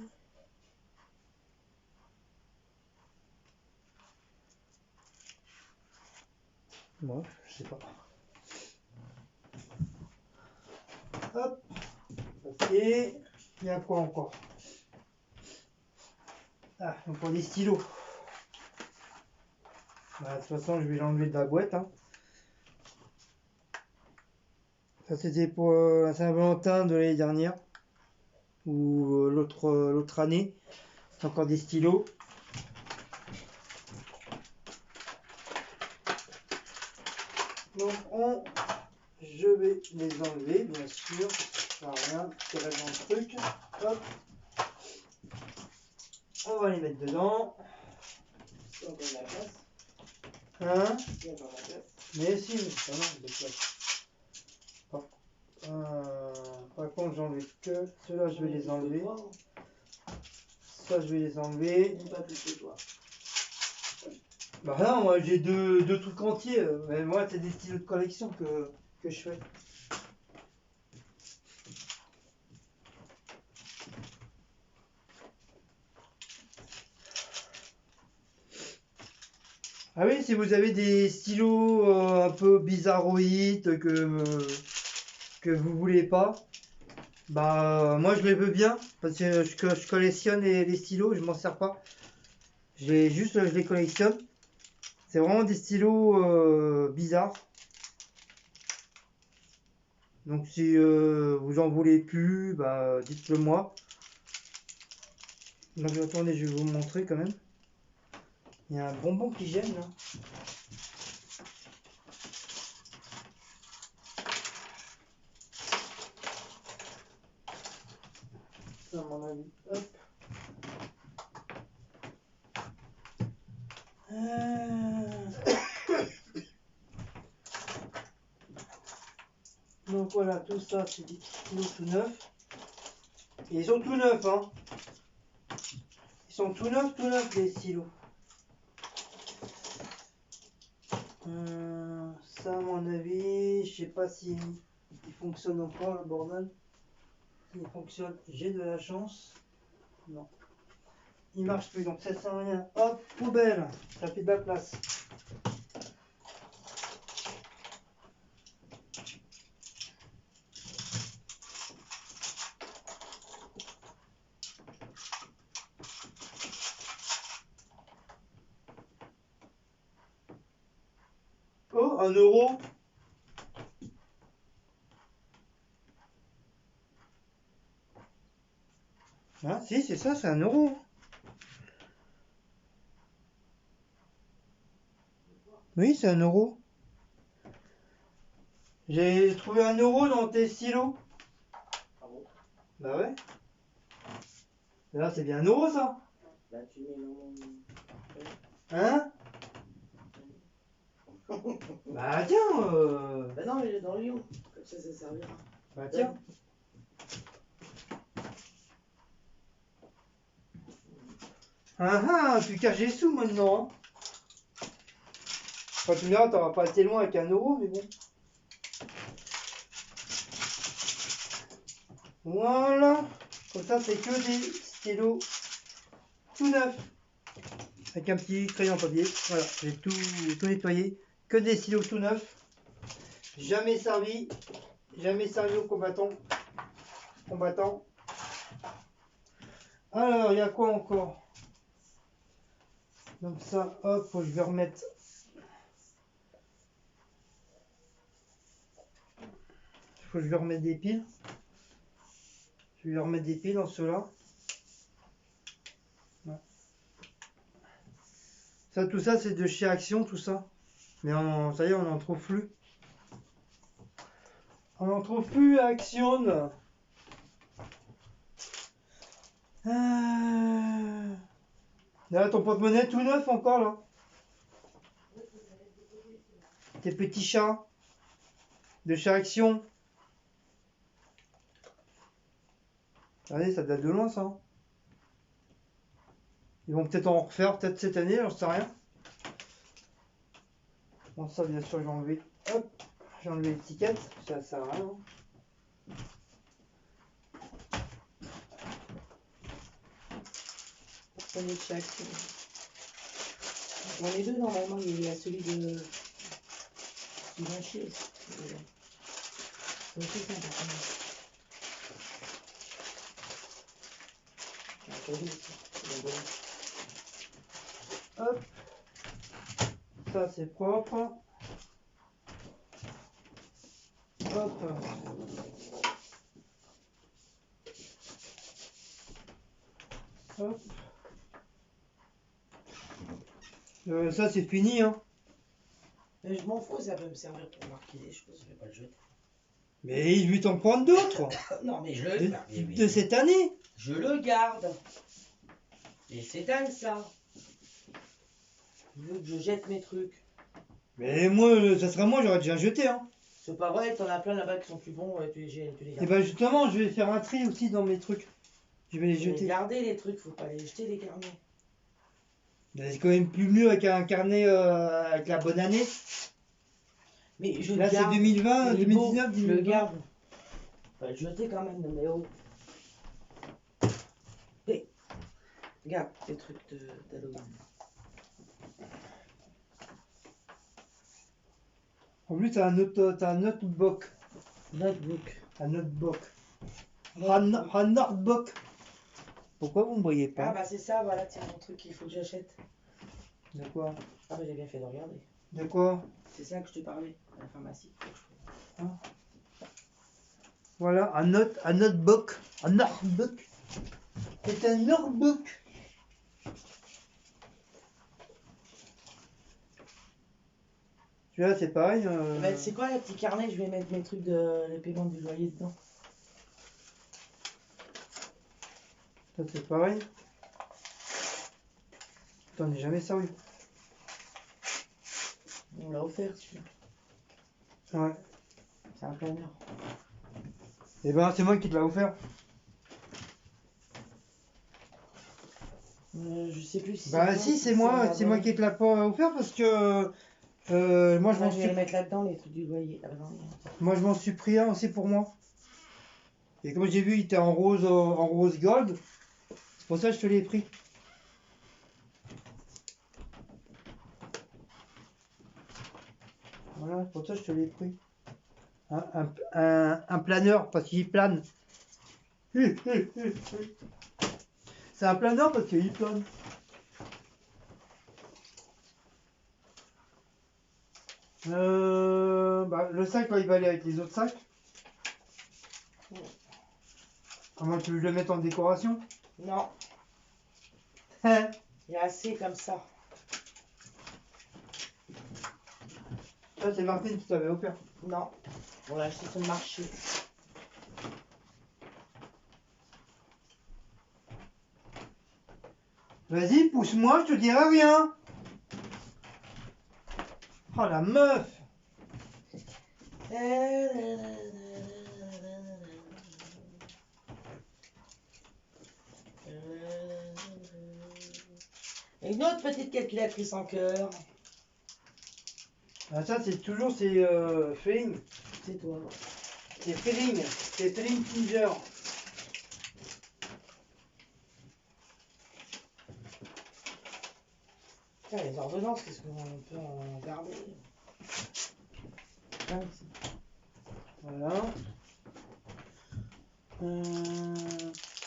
Moi, je sais pas. Hop, papier. Il y a quoi encore? Ah, encore des stylos. Bah, de toute façon, je vais l'enlever de la boîte. Hein. Ça, c'était pour la Saint-Valentin de l'année dernière. Ou l'autre année. C'est encore des stylos. Donc, je vais les enlever, bien sûr. Ça sert à rien qui reste dans le truc. Hop. On va les mettre dedans. Il y a encore de la place. Hein? Il y a encore de la place. Mais si, mais ça va, de place. Par contre, j'enlève que ceux-là, je vais les enlever. Ça, je vais les enlever. Pas plus que toi. Bah non, moi j'ai deux trucs entiers. Mais moi, c'est des stylos de collection que je fais. Ah oui, si vous avez des stylos un peu bizarroïdes que vous voulez pas, bah moi je les veux bien parce que je collectionne les stylos, je m'en sers pas. Je les collectionne. C'est vraiment des stylos bizarres. Donc si vous en voulez plus, bah dites-le moi. Donc attendez, je vais vous montrer quand même. Il y a un bonbon qui gêne là. Ça, à mon avis. Hop. Donc voilà, tout ça c'est des stylos tout neufs. Et ils sont tout neufs, hein. Ils sont tout neufs les stylos. Ça, à mon avis, je sais pas si il fonctionne encore le bordel. S'il fonctionne, j'ai de la chance. Non. Il marche plus, donc ça sert à rien. Hop, poubelle, ça fait de la place. Oh, 1 €. Hein, si, c'est ça, c'est 1 €. Oui, c'est 1 €. J'ai trouvé 1 € dans tes stylos. Ah bon? Bah ouais. Là, c'est bien 1 € ça. Là, tu mets dans mon. Hein? Bah tiens. Bah non, mais il est dans le lion. Comme ça servira. Bah tiens. Tu caches des sous maintenant. Hein. Quand tu me diras, t'auras pas été loin avec 1 €, mais bon. Voilà. Comme ça, c'est que des stylos tout neufs. avec un petit crayon papier. Voilà, j'ai tout nettoyé. Que des stylos tout neufs. Jamais servi aux combattants. Alors, il y a quoi encore? Donc ça, hop, je vais remettre. Je vais remettre des piles. Je vais remettre des piles dans ceux-là. Ouais. Ça, tout ça, c'est de chez Action, tout ça. Mais ça y est, on n'en trouve plus. On n'en trouve plus à Action. Là, ton porte-monnaie tout neuf encore, là. Tes petits chats de chez Action. Allez, ça date de loin, ça. Ils vont peut-être en refaire, peut-être cette année, j'en sais rien. Bon, ça, bien sûr, j'ai enlevé. Hop, j'ai enlevé l'étiquette, ça sert à rien. Prenez de chaque. J'en ai deux normalement, il y a celui de. Du Vinci aussi. Donc c'est ça, par contre. Hop, ça c'est propre. Hop. Hop. Ça c'est fini, hein. Mais je m'en fous, ça peut me servir pour marquer des choses, je vais pas le jeter. Mais je vais t'en prendre d'autres. Non, mais je le garde. De cette année. Je le garde. Et c'est dingue ça. Je veux que je jette mes trucs. Mais moi, ça serait moi, j'aurais déjà jeté, hein. C'est pas vrai, t'en as plein là-bas qui sont plus bons, tu les Et gardes. bah justement, je vais faire un tri aussi dans mes trucs. Je vais les Faut les jeter. garder les trucs, faut pas les jeter les carnets. C'est quand même plus mieux avec un carnet avec la bonne année. Mais je Là, le c'est garde. 2020, Il est 2019, beau, je le 2020. garde. Faut le jeter quand même, mais oh. Hé, regarde tes trucs d'Halloween. En plus, t'as un notebook. Notebook. Un notebook. Un notebook. Pourquoi vous ne me voyez Ah pas? bah c'est ça, voilà, tiens mon truc qu'il faut que j'achète. De quoi? Ah bah j'ai bien fait de regarder. De quoi? C'est ça que je te parlais, à la pharmacie. Voilà, un notebook. Un notebook. C'est un notebook. Celui-là, c'est pareil. Bah, c'est quoi le petit carnet? Je vais mettre mes trucs de les paiements du loyer dedans. Ça, c'est pareil. T'en ai jamais servi. On l'a offert celui-là. Ouais. C'est un planeur. Et ben, c'est moi qui te l'ai offert. Je sais plus si Bah si, c'est moi qui te l'ai pas offert parce que moi je Moi m'en je vais suis les mettre là-dedans, les trucs du loyer. moi je m'en suis pris un aussi pour moi. Et comme j'ai vu, il était en rose gold. C'est pour ça que je te l'ai pris. Voilà, c'est pour ça que je te l'ai pris. Un planeur parce qu'il plane. C'est un planeur parce qu'il plane. Bah, le sac, là, il va aller avec les autres sacs. Comment tu veux le mettre en décoration? Non, Hein? il y a assez comme ça. Ça, c'est Martine qui t'avait offert. Non, on l'a acheté sur le marché. Vas-y, pousse-moi, je te dirai rien. Oh la meuf. Et une autre petite calculatrice en cœur. Ah, ça, c'est toujours, c'est Feeling. C'est toi. C'est Feeling. C'est Feeling Finger. Ah, les ordonnances, qu'est-ce qu'on peut en garder? Ah, Voilà.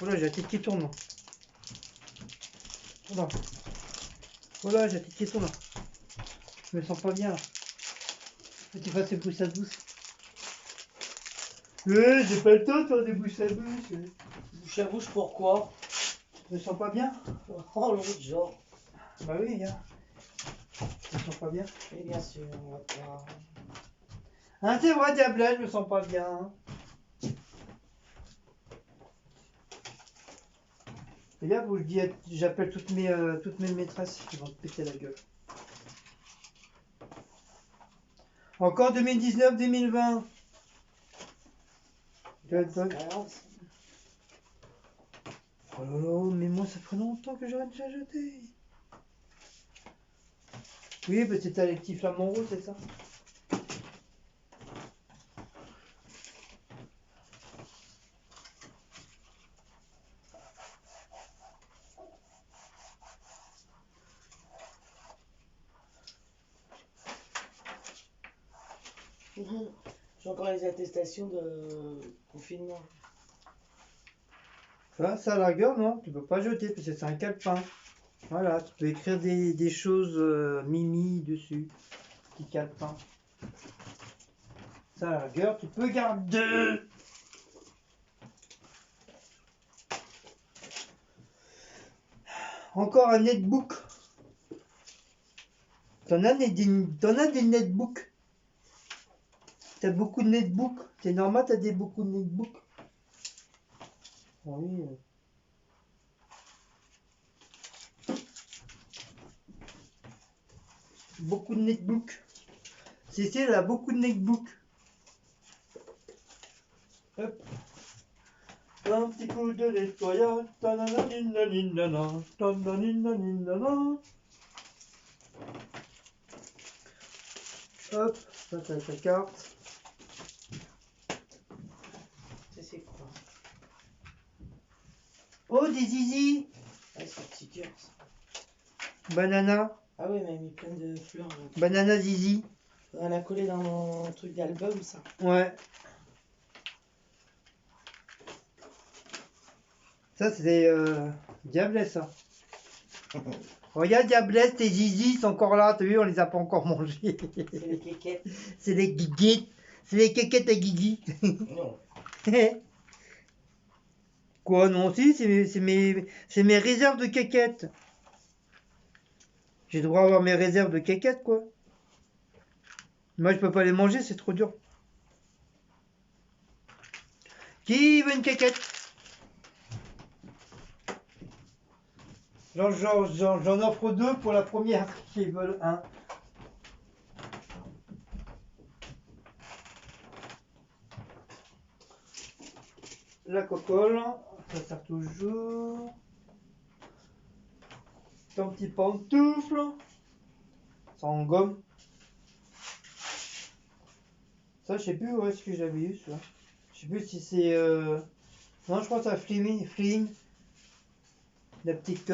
Voilà, j'ai la tête qui tourne. Là. Voilà. Voilà, j'ai la tête qui tourne. Là. Je me sens pas bien là. Faut que tu fasses des bouches à douce. J'ai pas le temps de faire des bouches à douce. bouche à bouche, pourquoi? Je me sens pas bien. Oh, l'autre genre. Bah oui, gars. Je me sens pas bien. Et bien sûr, on va pas... Hein, c'est vrai, Diabla, je me sens pas bien. Et là, vous le dites, j'appelle toutes mes maîtresses qui vont te péter la gueule. Encore 2019-2020. Tu vas être bonne. Oh là là, mais moi ça fait longtemps que j'aurais déjà jeté. Oui, bah c'était les petits flamants roses, c'est ça. J'ai encore les attestations de confinement. Ça, à la rigueur, non, tu peux pas jeter parce que c'est un calepin. Voilà, tu peux écrire des choses mimi dessus. Petit calepin. Ça, à la rigueur, tu peux garder. Encore un netbook. T'en as des netbooks. T'as beaucoup de netbooks. C'est normal, t'as beaucoup de netbooks. Oui. Beaucoup de netbooks. C'est elle a beaucoup de netbooks. Hop. Un petit coup de nettoyage. Tanananinanana, tanananinanana. Hop, ça t'as ta carte. Ça, c'est quoi? Oh, des zizi. Ah, c'est un petit cœur, ça. Banana. Ah oui, mais il a mis plein de fleurs. Là. Banana zizi. Faudra la coller dans mon truc d'album, ça. Ouais. Ça, c'est Diablesse, ça. Regarde, Diablesse, tes zizi sont encore là. T'as vu, on les a pas encore mangés. C'est les kékettes. C'est les guiguettes. C'est les kékettes à guigui. Non. Quoi, non, si, c'est mes réserves de kékettes. J'ai le droit d'avoir mes réserves de kékettes, quoi. Moi, je peux pas les manger, c'est trop dur. Qui veut une kékette? J'en offre deux pour la première qui veulent un. La cocole, ça sert toujours. Ton petit pantoufle. Ça en gomme. Ça, je sais plus où est-ce que j'avais eu ça. Je sais plus si c'est. Non, je crois que c'est Fling. La petite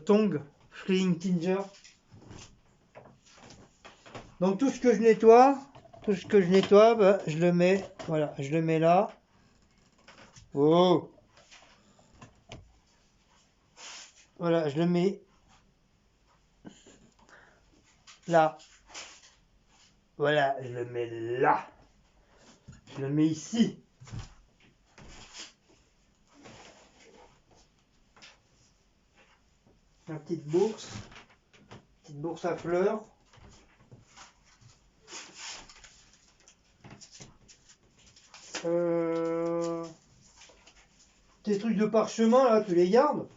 tongue. Fling Tinger. Donc tout ce que je nettoie, bah, je le mets. Voilà, je le mets là. Oh! Voilà, je le mets là. Voilà, je le mets là. Je le mets ici. Une petite bourse à fleurs. Tes trucs de parchemin là, tu les gardes?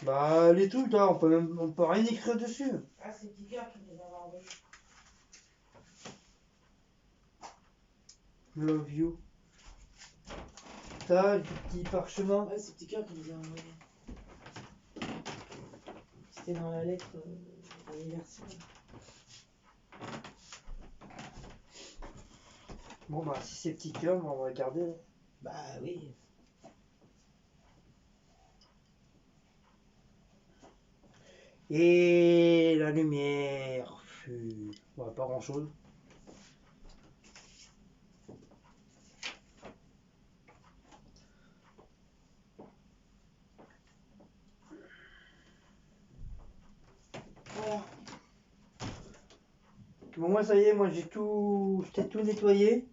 Bah les trucs là, on peut rien écrire dessus. Ah, c'est petit cœur qui nous a envoyé. Love you. T'as le petit parchemin. Ouais, c'est petit cœur qui nous a envoyé. C'était dans la lettre d'anniversaire. Bon bah si c'est petit cœur, on va regarder. Bah oui. Et la lumière fut... Ouais, pas grand chose. Voilà. Bon, moi ça y est, moi j'ai tout, je t'ai tout nettoyé.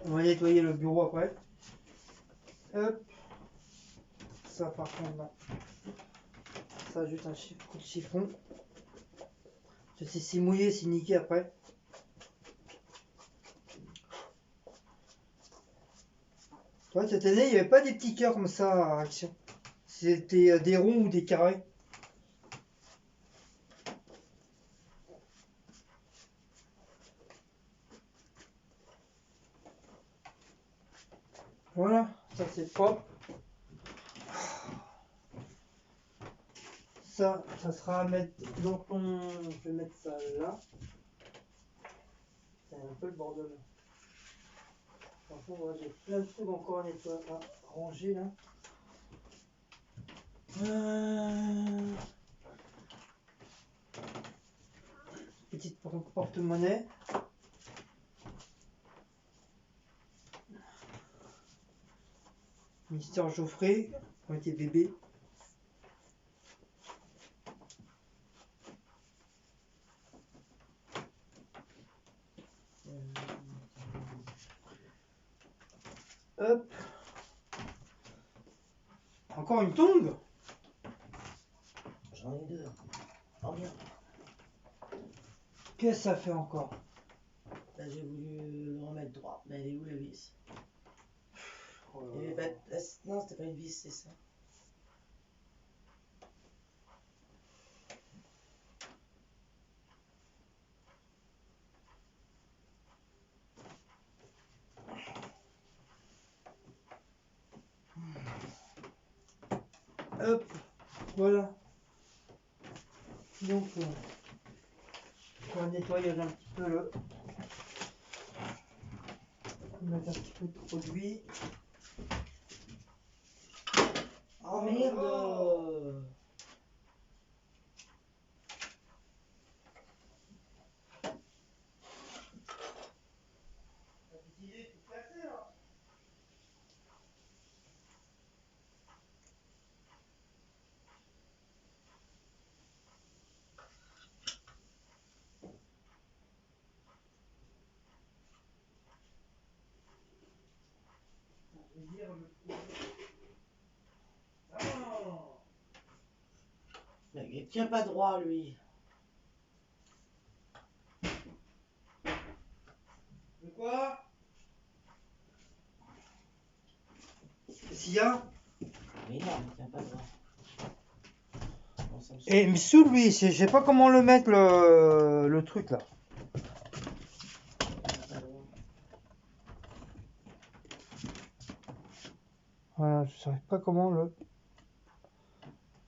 On va nettoyer le bureau après. Hop. Ça par contre, non. Ça juste un coup de chiffon. Je sais si mouillé, si niqué après. Ouais, cette année, il n'y avait pas des petits cœurs comme ça à Action. C'était des ronds ou des carrés. Voilà, ça c'est propre. Ça sera à mettre dans ton... Je vais mettre ça là. C'est un peu le bordel. Franchement, ouais, j'ai plein de trucs encore à nettoyer, à ranger là. Petite porte-monnaie. Mister Geoffrey, quand il était bébé. Hop. Encore une tongue. J'en ai deux. Oh bien. Qu'est-ce que ça fait encore? Là, j'ai voulu le remettre droit. Mais elle est où la vis? Oh Il y avait pas... Non, c'était pas une vis, c'est ça. Hop, voilà. Donc, on va nettoyer un petit peu le... On va mettre un petit peu de produit. Oh merde! Mais il tient pas droit, lui. De quoi? Qu'est-ce qu'il y a? Mais non, il tient pas droit. Bon, ça me saoule. Et mais sous lui, je sais pas comment le mettre le truc là. Voilà, je sais pas comment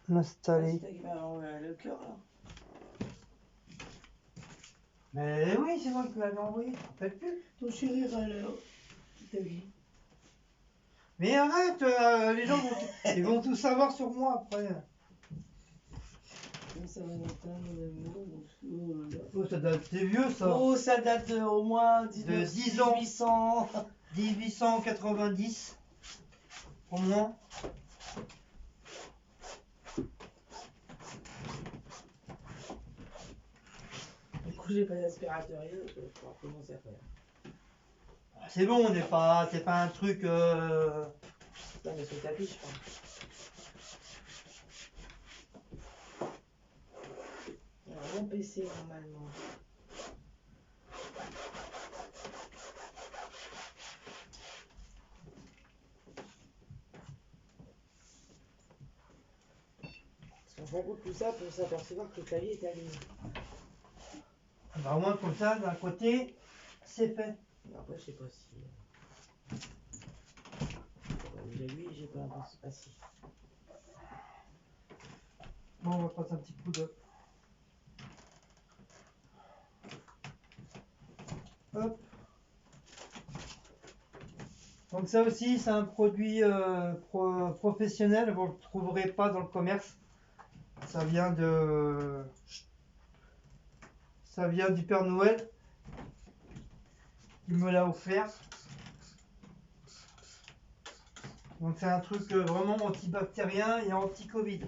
l'installer. Le cœur là. Mais oui, c'est moi qui l'avais envoyé. T'as plus? Ton chéri alors. T'as vu? Mais arrête, les gens ils vont tout savoir sur moi après. Comment ça va, Nathan, mon amour? Oh là là. Oh, ça date, c'est vieux ça. Oh, ça date de, au moins De 10 ans. 1800. 1890. Au moins. Du coup, j'ai pas d'aspirateur, rien, je vais pouvoir commencer à faire. C'est bon, c'est pas un truc. Non, mais sur le tapis, je pense. Alors, mon PC, normalement. Parce qu'on regroupe tout ça pour s'apercevoir que le clavier est allumé. Bah, au moins comme ça, d'un côté, c'est fait. Mais après, je sais pas si. J'ai lui, j'ai pas l'impression. Ah si. Bon, on va passer un petit coup de. Hop. Donc ça aussi, c'est un produit professionnel, vous ne le trouverez pas dans le commerce. Ça vient de... Ça vient du Père Noël. Il me l'a offert. Donc c'est un truc vraiment antibactérien et anti-Covid.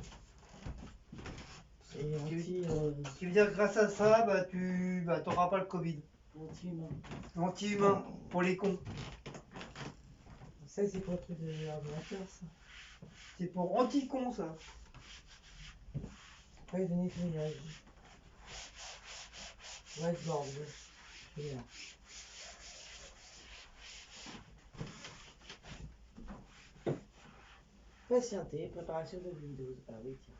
Et Ce qui veut dire que grâce à ça, bah, tu t'auras pas le Covid. anti-humain. Anti-humain, pour les cons. Ça, c'est pour le truc de l'ordinateur, ça. C'est pour anti-con, ça. Ouais, de nettoyage. Whiteboard, ouais. Et là. Patienter, préparation de Windows. Ah oui, tiens.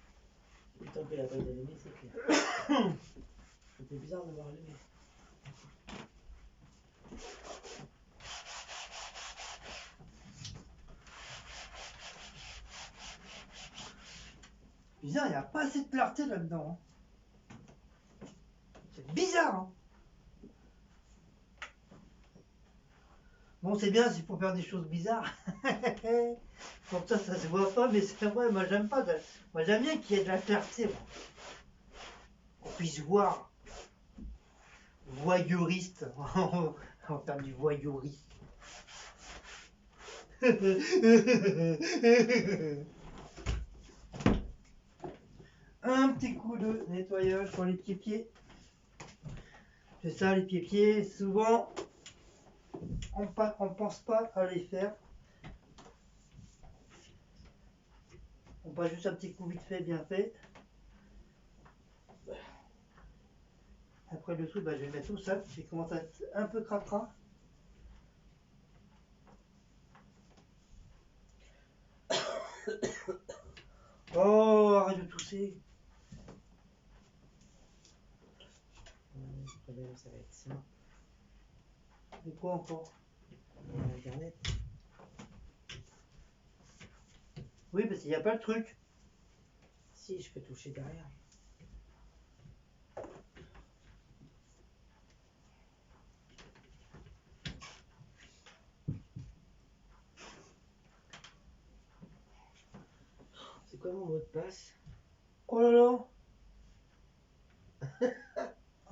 Le temps que la page allumée, c'est clair. C'était bizarre de voir allumé. Bizarre, il n'y a pas assez de clarté là-dedans. Hein. C'est bizarre. Hein. Bon, c'est bien, c'est pour faire des choses bizarres. Comme ça se voit pas, mais c'est vrai, moi j'aime pas. Moi j'aime bien qu'il y ait de la clarté. Moi. Qu'on puisse voir. Voyeuriste. On va faire du voyeurisme. Un petit coup de nettoyage sur les pieds-pieds. C'est ça, les pieds-pieds, souvent, on pense pas à les faire. On passe juste un petit coup vite fait, bien fait. Après le truc, bah, je vais mettre tout ça, il commence à être un peu cracra. Oh, arrête de tousser. Le problème, ça va être ça. Mais quoi encore? Internet. Oui, parce qu'il n'y a pas le truc. Si, je peux toucher derrière. C'est quoi mon mot de passe? Oh là là.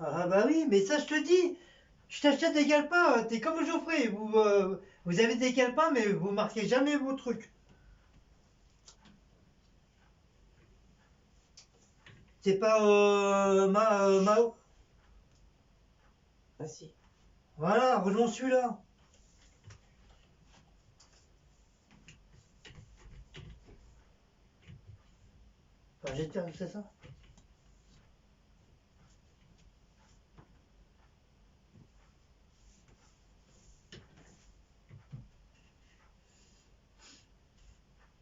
Ah bah oui, mais ça je te dis. Je t'achète des calepins, t'es comme Geoffrey. Vous avez des calepins, mais vous marquez jamais vos trucs. C'est pas Mao. Ah si. Voilà, rejoins celui-là. Enfin, j'espère que c'est ça.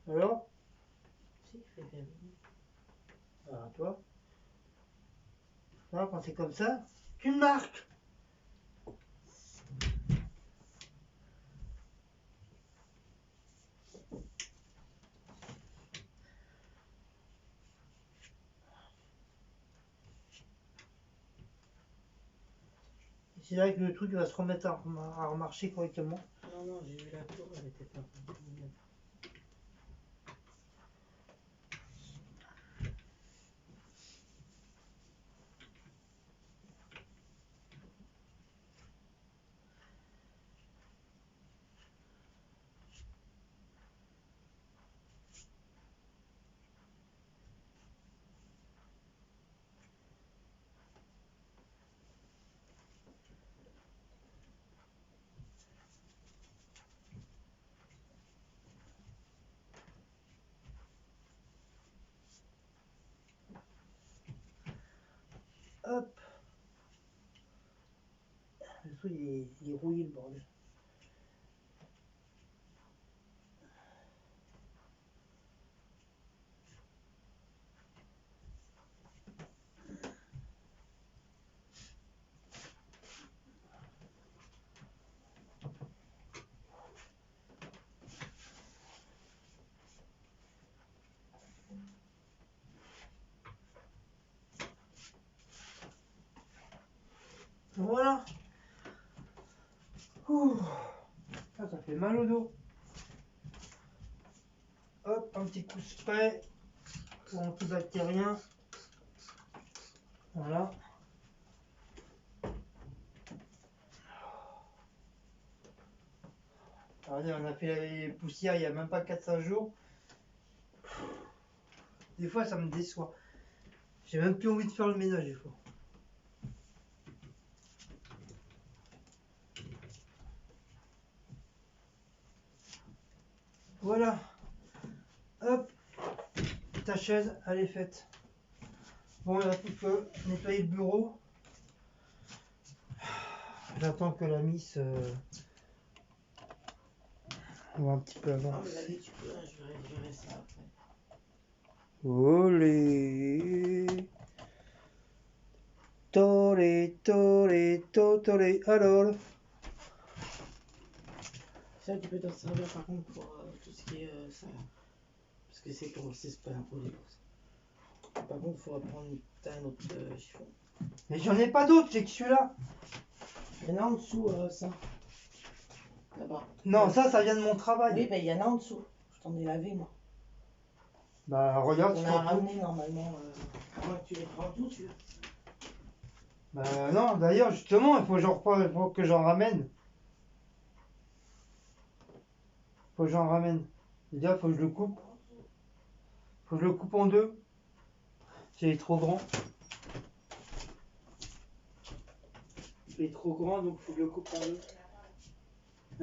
Alors? Si, je fais bien. Ah, toi? Là, quand c'est comme ça, tu marques. C'est là que le truc va se remettre à remarcher correctement. Non, non, j'ai vu la tour, elle était pas. Hop. Le truc, il est rouillé, le bordel. Voilà. Ouh. Ça fait mal au dos. Hop, un petit coup de spray pour antibactérien. Voilà. Regardez, on a fait les poussières il y a même pas 4-5 jours. Des fois ça me déçoit. J'ai même plus envie de faire le ménage des fois. Voilà. Hop. Ta chaise, elle est faite. Bon, il n'y a plus que nettoyer le bureau. J'attends que la miss on va un petit peu avant. Ah, mais allez, tu peux, hein, je verrai ça après. Olé. Tolé, tolé, tolé. Alors. Ça, tu peux t'en servir par contre pour tout ce qui est ça. Parce que c'est pas imposé pour ça. Par contre, il faudra prendre un autre chiffon. Mais j'en ai pas d'autres, j'ai que celui-là. Il y en a en dessous, ça. Là-bas. Non, ça vient de mon travail. Oui, ben il y en a en dessous. Je t'en ai lavé, moi. Bah, regarde, On tu a prends tout. ramené normalement. Avant que tu les prends tout, tu veux. Bah, non, d'ailleurs, justement, il faut que j'en ramène. Faut que j'en ramène. Déjà, faut que je le coupe. Faut que je le coupe en deux. Il est trop grand. Il est trop grand, donc faut que je le coupe en deux.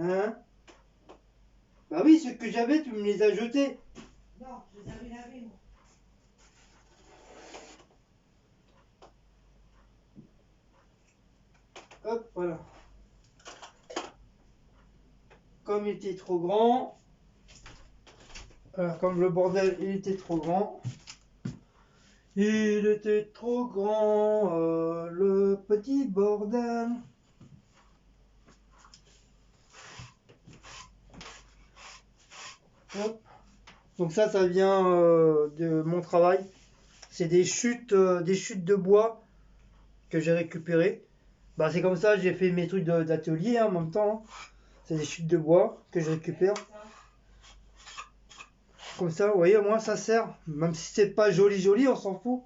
Hein? Bah oui, ceux que j'avais, tu me les as jetés. Non, je les avais lavés, moi. Hop, voilà. Comme il était trop grand, comme le bordel, il était trop grand. Il était trop grand, le petit bordel. Hop. Donc ça vient de mon travail. C'est des chutes de bois que j'ai récupérées. Bah c'est comme ça, j'ai fait mes trucs d'atelier en même temps. C'est des chutes de bois que je récupère. Comme ça, vous voyez, au moins ça sert. Même si c'est pas joli, on s'en fout.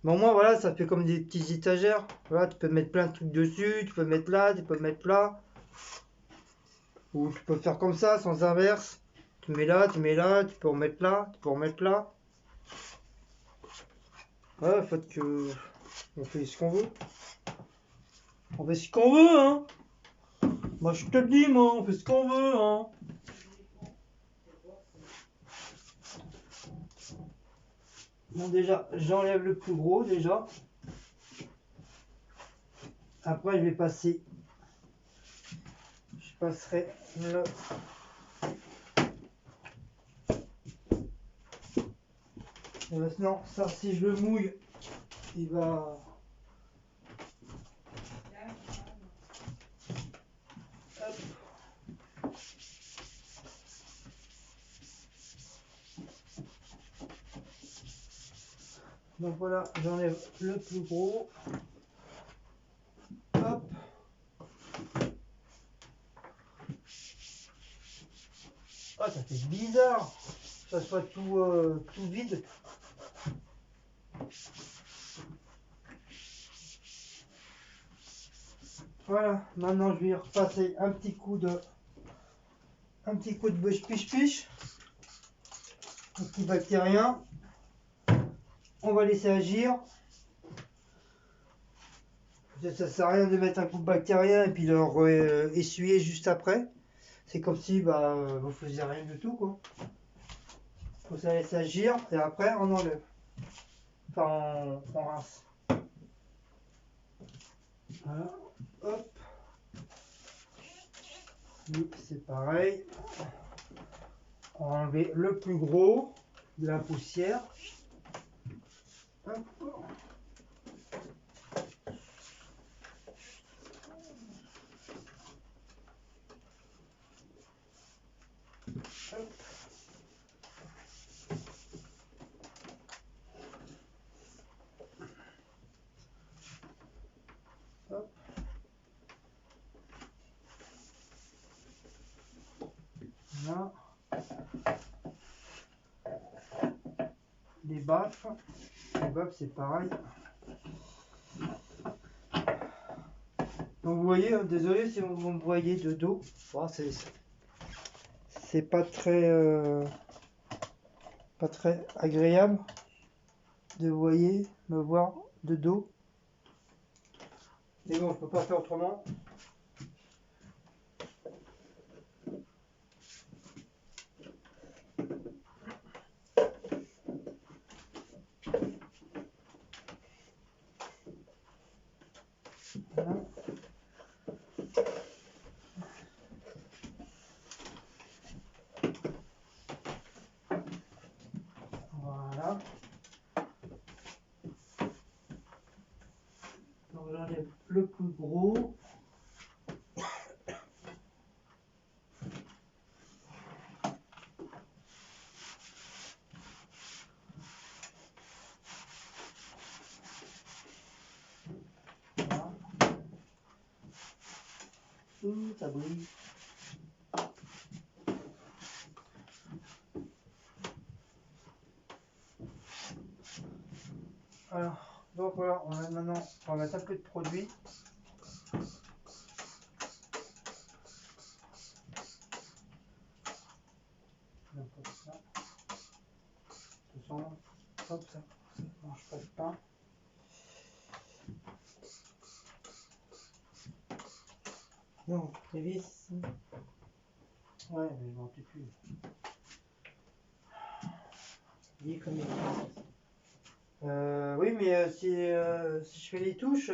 Mais au moins, voilà, ça fait comme des petites étagères. Voilà, tu peux mettre plein de trucs dessus. Tu peux mettre là, tu peux mettre là. Ou tu peux faire comme ça, sans inverse. Tu mets là, tu peux en mettre là, tu peux en mettre là. Ouais, faut que... On fait ce qu'on veut. On fait ce qu'on veut, hein. Moi, je te le dis, moi, on fait ce qu'on veut, hein. Bon, déjà, j'enlève le plus gros, déjà. Après, je vais passer... Je passerai le... Et maintenant, ça, si je le mouille, il va... Hop. Donc voilà, j'enlève le plus gros. Hop. Ah, ça fait bizarre que ça soit tout vide. Voilà, maintenant je vais repasser un petit coup de piche-piche antibactérien. On va laisser agir. Ça sert à rien de mettre un coup de bactérien et puis le essuyer juste après. C'est comme si vous faisiez rien du tout, quoi. Faut ça laisse agir et après on enlève. Enfin on rince. Voilà. Hop. Lui, c'est pareil. On va enlever le plus gros de la poussière. Hop. Hop. Hop. Voilà. Les baffes c'est pareil. Donc vous voyez, désolé si vous me voyez de dos. Bon, c'est pas très agréable de me voir de dos. Mais bon, je peux pas faire autrement. Voilà. Voilà. Donc j'enlève le plus gros. Voilà. Ça brille. Alors, donc voilà, maintenant, on va mettre un peu de produit. Un peu de ça. De toute façon, hop, ça mange pas de pain. Non, les vis. Ouais, mais je m'en sais plus. Il est comme il est. Oui, mais si je fais les touches,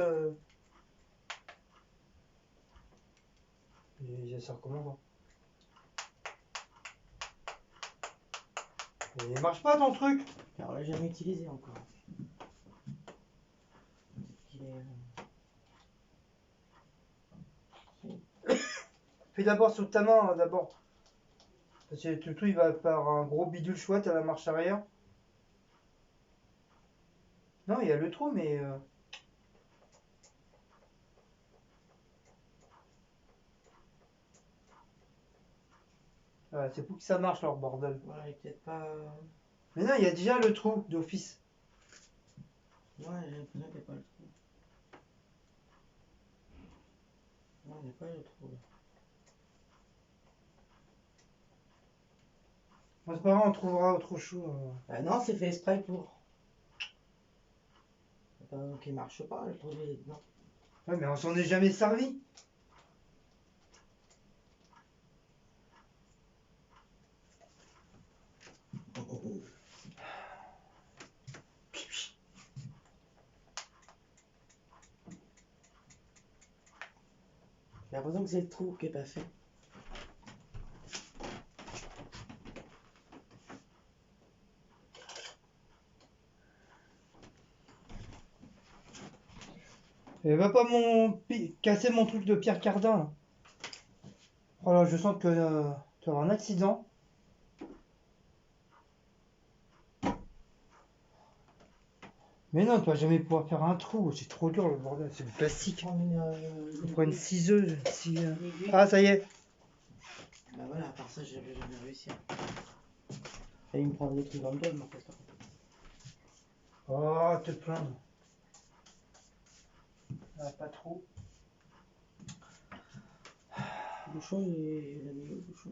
ça recommence. Il marche pas ton truc. Alors, on l'a jamais utilisé encore. Il est... Fais d'abord sur ta main, d'abord. Parce que le truc, il va par un gros bidule chouette à la marche arrière. Non, il y a le trou, mais... Ouais, c'est pour que ça marche, leur bordel. Ouais, il est peut-être pas... Mais non, il y a déjà le trou d'office. Ouais, j'ai l'impression qu'il n'y a pas le trou. Non, il n'y a pas le trou, là. Bon, c'est pas grave, on trouvera autre chose. Ah non, c'est fait exprès pour. Donc il marche pas, le trou il est dedans. Ouais, mais on s'en est jamais servi. J'ai l'impression que c'est le trou qui est pas fait. Et va pas casser mon truc de Pierre Cardin. Là. Oh là, je sens que tu vas avoir un accident. Mais non, tu vas jamais pouvoir faire un trou. C'est trop dur le bordel. C'est du plastique. On prend une ciseuse. Ah, ça y est. Bah voilà, à part ça, j'avais jamais réussi. Et il me prend des trucs dans le dos, en fait. Oh, te plaindre. Ah, pas trop. Le bouchon, il a mis le bouchon.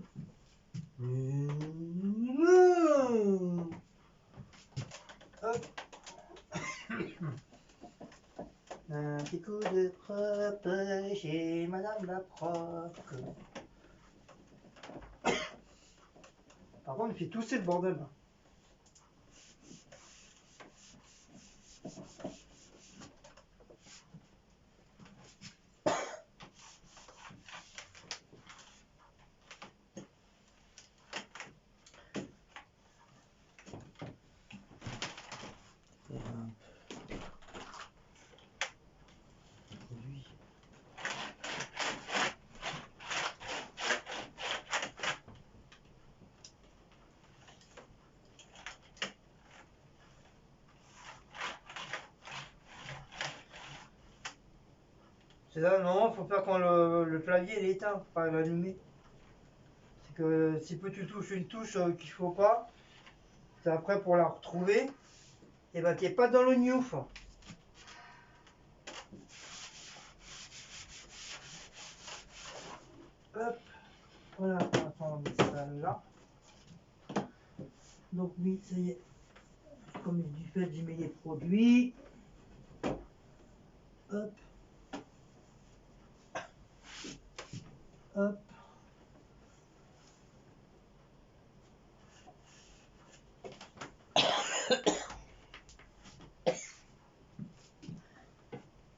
Hop. Un petit coup de propre chez Madame la propre. Par contre, il fait tousser le bordel. Là. Lui. C'est là, non, faut faire quand le clavier est éteint, pas l'allumer. C'est que si tu touches une touche qu'il faut pas, c'est après pour la retrouver, et ben t'es pas dans le newf. Donc oui, ça y est. Comme du fait, j'ai mis les produits. Hop. Hop.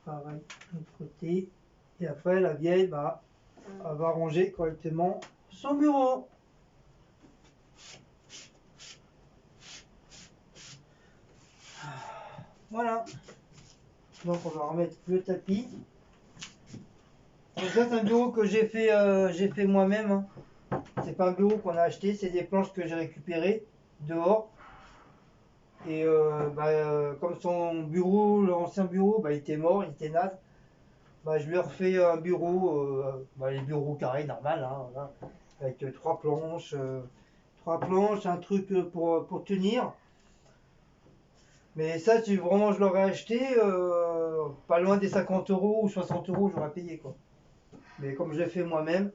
Pareil, de l'autre côté. Et après, la vieille, bah, elle va ranger correctement son bureau. Voilà. Donc on va remettre le tapis. Donc ça, c'est un bureau que j'ai fait moi-même, hein. C'est pas un bureau qu'on a acheté, c'est des planches que j'ai récupérées dehors. Et comme son bureau, l'ancien bureau, bah, il était mort, il était naze. Bah, je lui ai refait un bureau, les bureaux carrés normal, hein, voilà, avec trois planches, un truc pour tenir. Mais ça, si vraiment je l'aurais acheté, pas loin des 50 € ou 60 € j'aurais payé quoi. Mais comme je l'ai fait moi-même,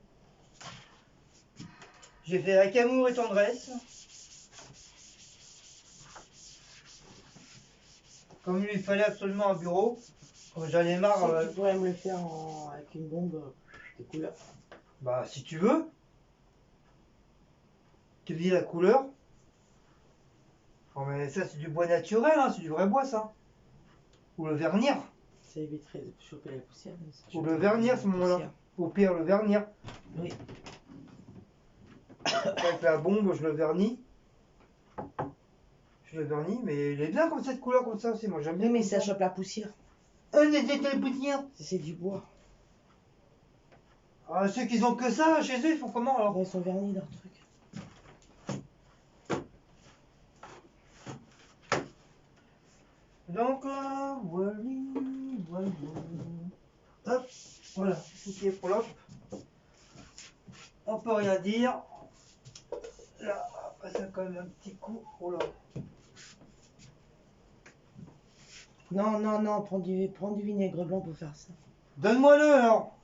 j'ai fait avec amour et tendresse. Comme lui, il fallait absolument un bureau. Comme j'en ai marre. Tu pourrais me le faire avec une bombe de couleur. Bah, si tu veux. Tu dis la couleur. Oh, mais ça, c'est du bois naturel, hein, c'est du vrai bois, ça. Ou le vernir. Ça éviterait de choper la poussière. Ou le vernir, à ce moment-là. Au pire, le vernir. Oui. Avec la bombe, je le vernis. Mais il est bien comme cette couleur, comme ça aussi. Moi, j'aime bien. Oui, mais ça chope la poussière. La poussière. C'est du bois. Ah, ceux qui ont que ça, chez eux, ils font comment alors? Ils sont vernis leur truc. Donc, voilà. Hop, voilà, ok pour l'autre. On peut rien dire. Là, ça a quand même un petit coup. Oh là. Non, prends du vinaigre blanc pour faire ça. Donne-moi-le alors.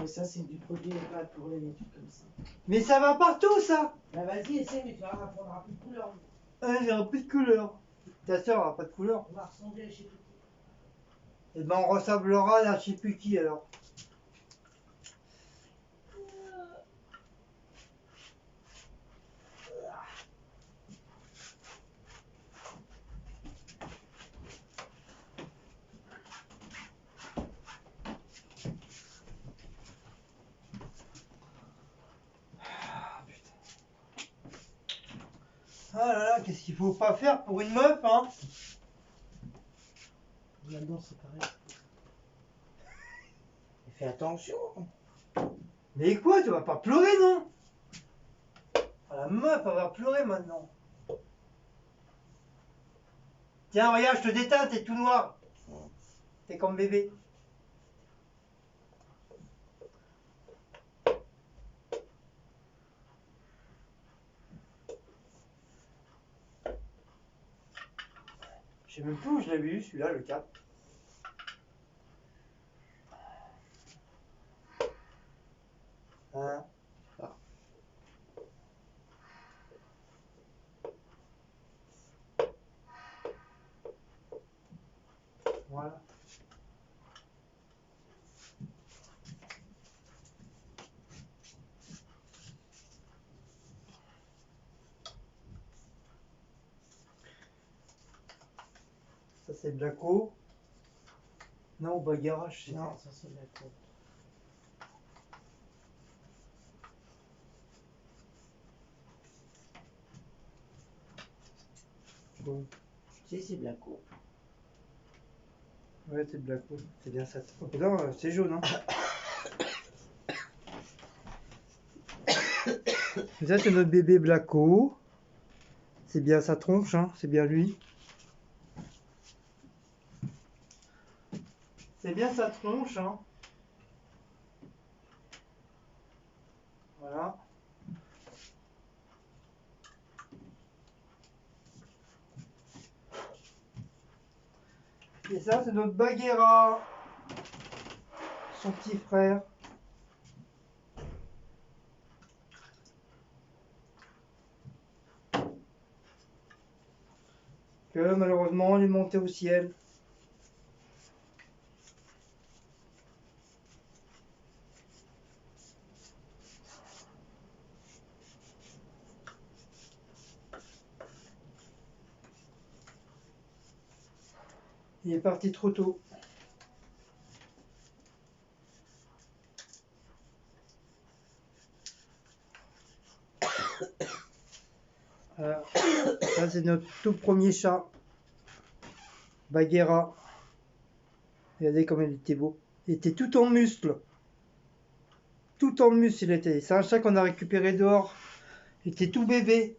Ça, c'est du produit pour les trucs comme ça. Mais ça va partout ça. Bah vas-y, essaie, mais tu vas prendre plus de couleur. Il n'y aura plus de couleur. Ta soeur n'aura pas de couleur. On va ressembler à je sais plus. Et ben on ressemblera à je sais plus qui alors. Ah là là, qu'est-ce qu'il faut pas faire pour une meuf, hein? Là-dedans, c'est pareil. Fais attention. Mais quoi, tu vas pas pleurer, non? Ah, la meuf, elle va pleurer maintenant. Tiens, regarde, je te déteins, t'es tout noir. T'es comme bébé. Je sais même plus où je l'avais eu, celui-là, le 4. Hein? Ah. Voilà. Ça, c'est Blacko. Non, Bagarage, c'est Non, ça c'est de la cour. Bon. Si, c'est de la cour. Ouais, c'est Blacko. C'est bien ça. Oh, putain, c'est jaune, hein. Et ça, c'est notre bébé Blacko. C'est bien sa tronche, hein. C'est bien lui. C'est bien sa tronche, hein. Voilà. Et ça, c'est notre Bagheera. Son petit frère. que malheureusement on est monté au ciel. Il est parti trop tôt. Voilà. Ça c'est notre tout premier chat. Bagheera. Regardez comme il était beau. Il était tout en muscles. Tout en muscles il était. C'est un chat qu'on a récupéré dehors. Il était tout bébé.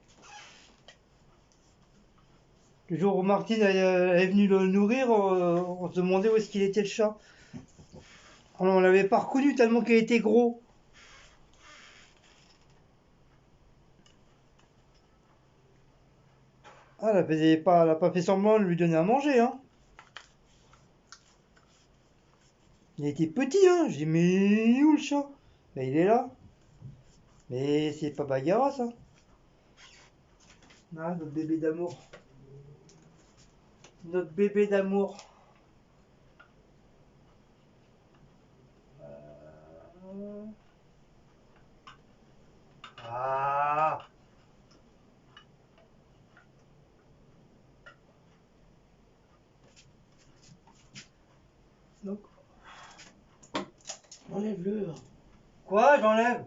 Le jour où Martine est venue le nourrir, on se demandait où est-ce qu'il était le chat. On l'avait pas reconnu tellement qu'il était gros. Ah, elle a pas fait semblant de lui donner à manger, hein. Il était petit, hein. J'ai dit, mais où le chat? Ben, il est là. Mais c'est pas Bagheera, ça. Ah, notre bébé d'amour. Notre bébé d'amour. Ah. Donc. Enlève-le. Quoi, j'enlève?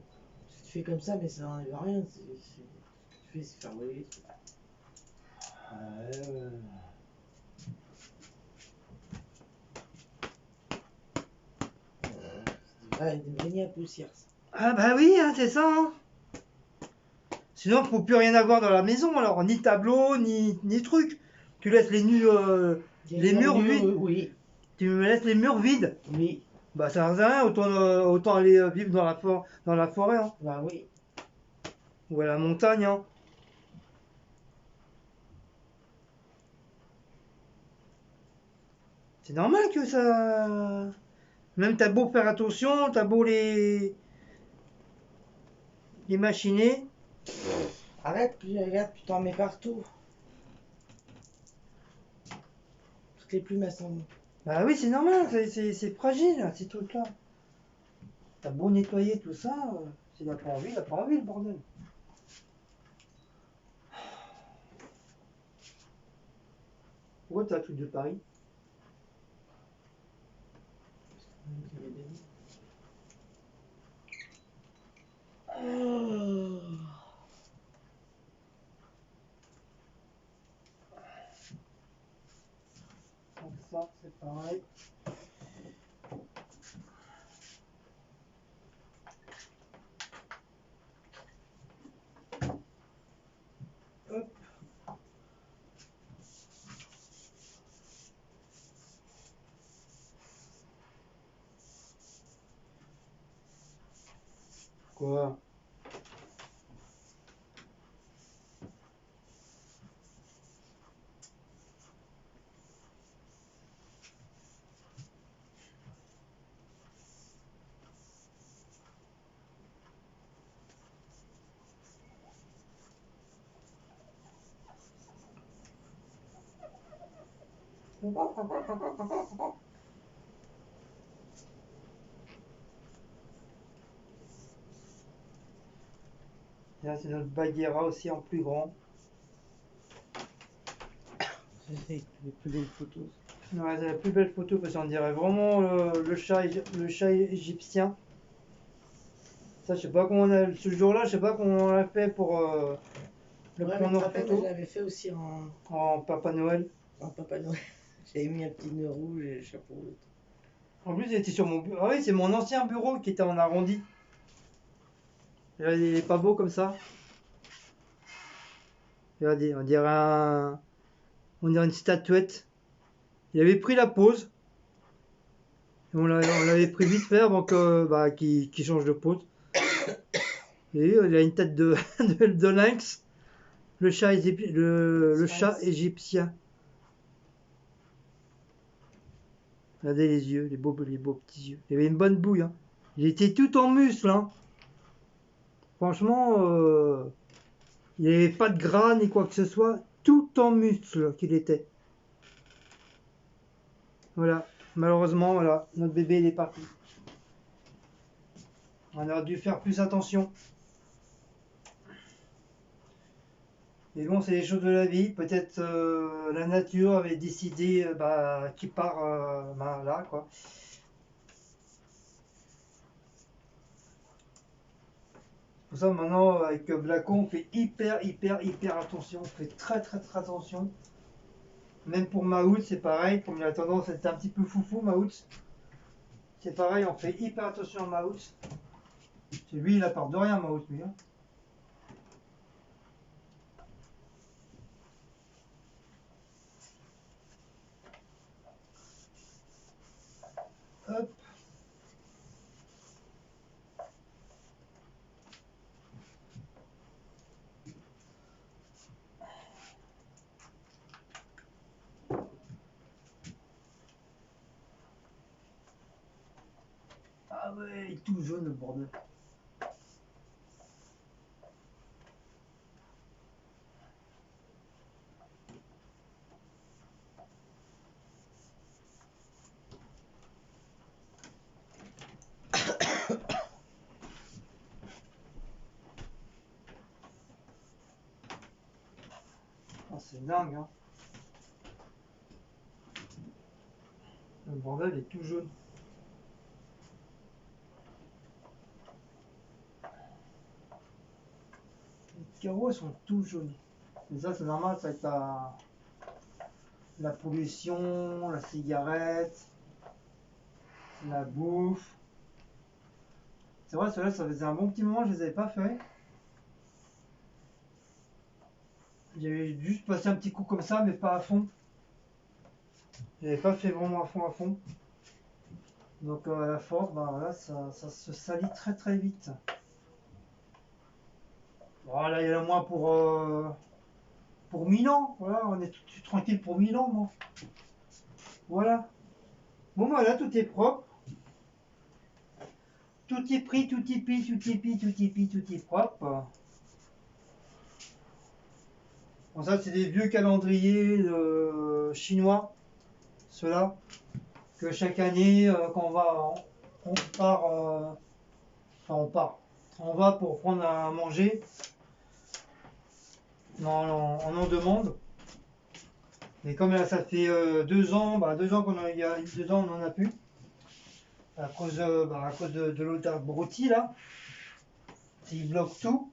Tu fais comme ça, mais ça enlève rien. Tu fais se faire voler. Ah, il est gagné à poussière. Ça. Ah bah oui, hein, c'est ça, hein. Sinon, il ne faut plus rien avoir dans la maison, alors ni tableau, ni truc. Tu laisses les les murs vides. Oui. Tu me laisses les murs vides. Oui. Bah ça sert à rien, autant aller vivre dans la forêt, hein. Bah oui. Ou à la montagne, hein. C'est normal que ça... Même t'as beau faire attention, t'as beau les machiner. Arrête, puis regarde, tu t'en mets partout. Toutes les plumes, elles sont... Bah oui, c'est normal, c'est fragile, ces trucs-là. T'as beau nettoyer tout ça, s'il n'a pas envie, il n'a pas envie, le bordel. Pourquoi t'as un truc de Paris? Oh. Donc ça, c'est pareil. Hop. Quoi? Là, c'est notre Bagheera aussi en plus grand. C'est les plus belles photos. Ouais, c'est la plus belle photo parce qu'on dirait vraiment le chat égyptien. Ça, je sais pas comment on a, ce jour-là, je sais pas comment on l'a fait pour le Ouais, prendre mais en papa, photo je l'avais fait aussi en Papa Noël. en Papa Noël. J'avais mis un petit nœud rouge et le chapeau. En plus, il était sur mon bureau. Ah oui, c'est mon ancien bureau qui était en arrondi. Regardez, il est pas beau comme ça. Regardez, on dirait une statuette. Il avait pris la pose. Et on l'avait pris vite fait avant qu'il change de pose. Et il a une tête de lynx. Le chat égyptien. Regardez les yeux, les beaux petits yeux. Il avait une bonne bouille, hein. Il était tout en muscle, hein. Franchement, il n'y avait pas de gras ni quoi que ce soit. tout en muscle qu'il était. Voilà, malheureusement, voilà, notre bébé il est parti. On aurait dû faire plus attention. Mais bon, c'est les choses de la vie. Peut-être la nature avait décidé qu'il part là, quoi. Pour ça, maintenant, avec Blacon, on fait hyper attention. On fait très attention. Même pour Maout, c'est pareil. Comme il a tendance à être un petit peu foufou, Maout. C'est pareil, on fait hyper attention à Maout. C'est lui, il a peur de rien, Maout, lui. Hein. Hop. Ah ouais, il est tout jaune, le bordel. Oh, c'est dingue, hein. Le bordel est tout jaune. Les carreaux, ils sont tout jaunes. Mais ça, c'est normal, ça va être la pollution, la cigarette, la bouffe. C'est vrai, ceux-là, ça faisait un bon petit moment que je les avais pas fait. J'avais juste passé un petit coup comme ça, mais pas à fond. J'avais pas fait vraiment à fond. Donc à la force, bah voilà, ça se salit très vite. Voilà, il y en a moins pour Milan. Voilà, on est tout tranquille pour Milan, moi. Voilà. Bon, voilà, tout est propre. Tout est pris, tout est pris, tout est propre. Bon, ça, c'est des vieux calendriers chinois. Ceux-là. Que chaque année, quand on part, on va pour prendre à manger, on en demande. Mais comme là, ça fait 2 ans, 2 ans il y a 2 ans, on n'en a plus. À cause de l'autre abruti, là. S'ils bloquent tout,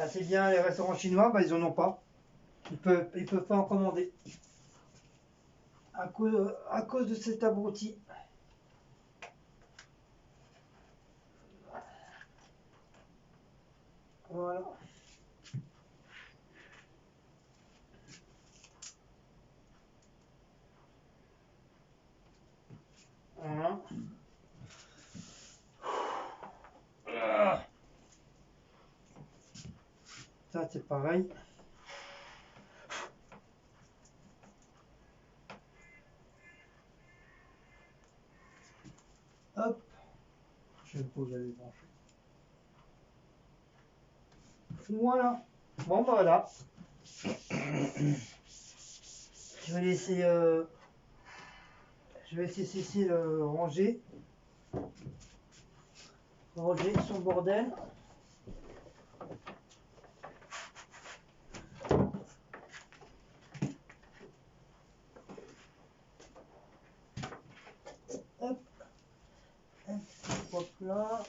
c'est bien, les restaurants chinois, ils en ont pas. Ils peuvent pas en commander. À cause de cet abruti. Voilà. Voilà. Ça, c'est pareil. Hop. Je vais me poser les branches. Voilà. Bon, voilà. Je vais laisser Cécile ranger son bordel. Hop. Hop là.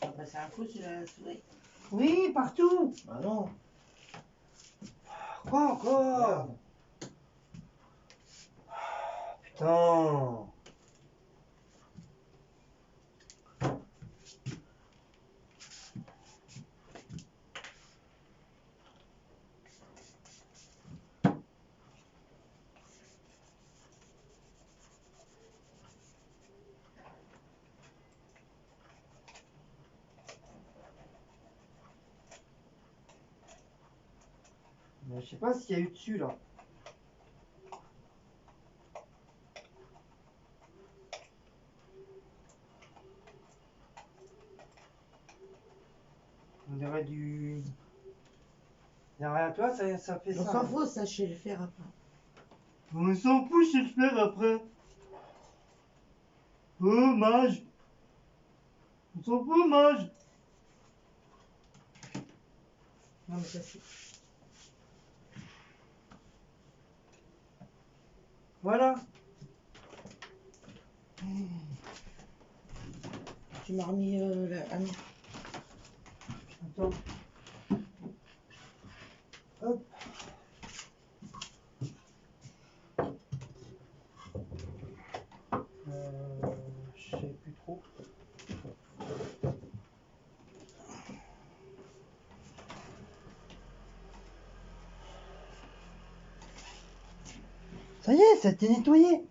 On va passer un coup sur la souris. Oui, partout. Bah non. Quoi encore? Merde. Putain. Mais je sais pas ce qu'il y a eu dessus là. On dirait du Derrière toi, ça fait On ça. s'en fout, ça, je sais le faire après. On s'en fout, je vais le faire après. Oh, mage. On s'en fout, mage. Non, mais ça, c'est. Voilà. Tu m'as remis la. Ah non. Attends. Hop. Je sais plus trop. Ça y est, ça a été nettoyé.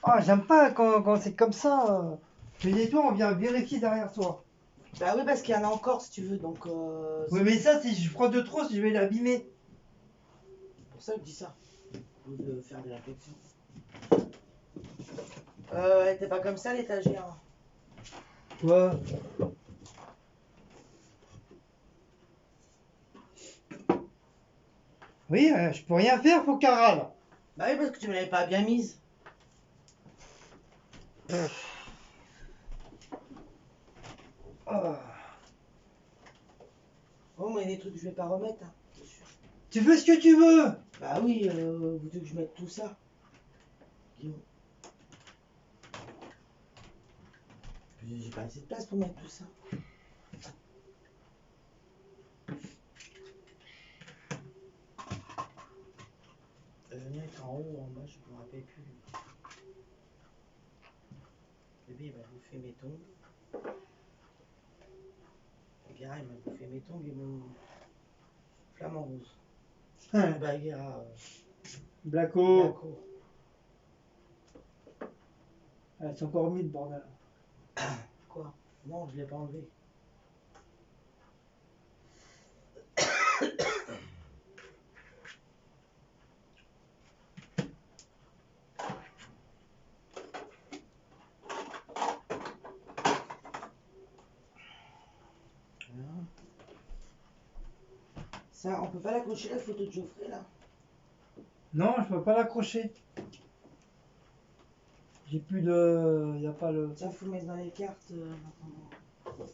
Ah, j'aime pas quand c'est comme ça. Tu nettoies, on vient vérifier derrière toi. Bah oui, parce qu'il y en a encore si tu veux, donc. Oui, mais ça, si je prends de trop, je vais l'abîmer. C'est pour ça que je dis ça. Au lieu de faire de la réflexion. Elle était pas comme ça l'étagère. Quoi? Oui, je peux rien faire, faut qu'elle râle. Bah oui, parce que tu me l'avais pas bien mise. Ah. Oh, mais il y a des trucs que je vais pas remettre, hein, bien sûr. Tu fais ce que tu veux. Bah oui, vous voulez que je mette tout ça. Guillaume. J'ai pas assez de place pour mettre tout ça. Le mien est en haut ou en bas, je me rappelle plus. Bébé, il m'a bouffé mes tongs. Baguera, il m'a bouffé mes tongs et mon flamant rose. Baguera. Blaco. Blaco. Ah, c'est encore mis le bordel. Quoi? Non, je l'ai pas enlevé. Voilà. Ça, on peut pas l'accrocher la photo de Geoffrey là? Non, je peux pas l'accrocher. J'ai plus de. Y a pas le. Ça, faut mettre dans les cartes. Attends.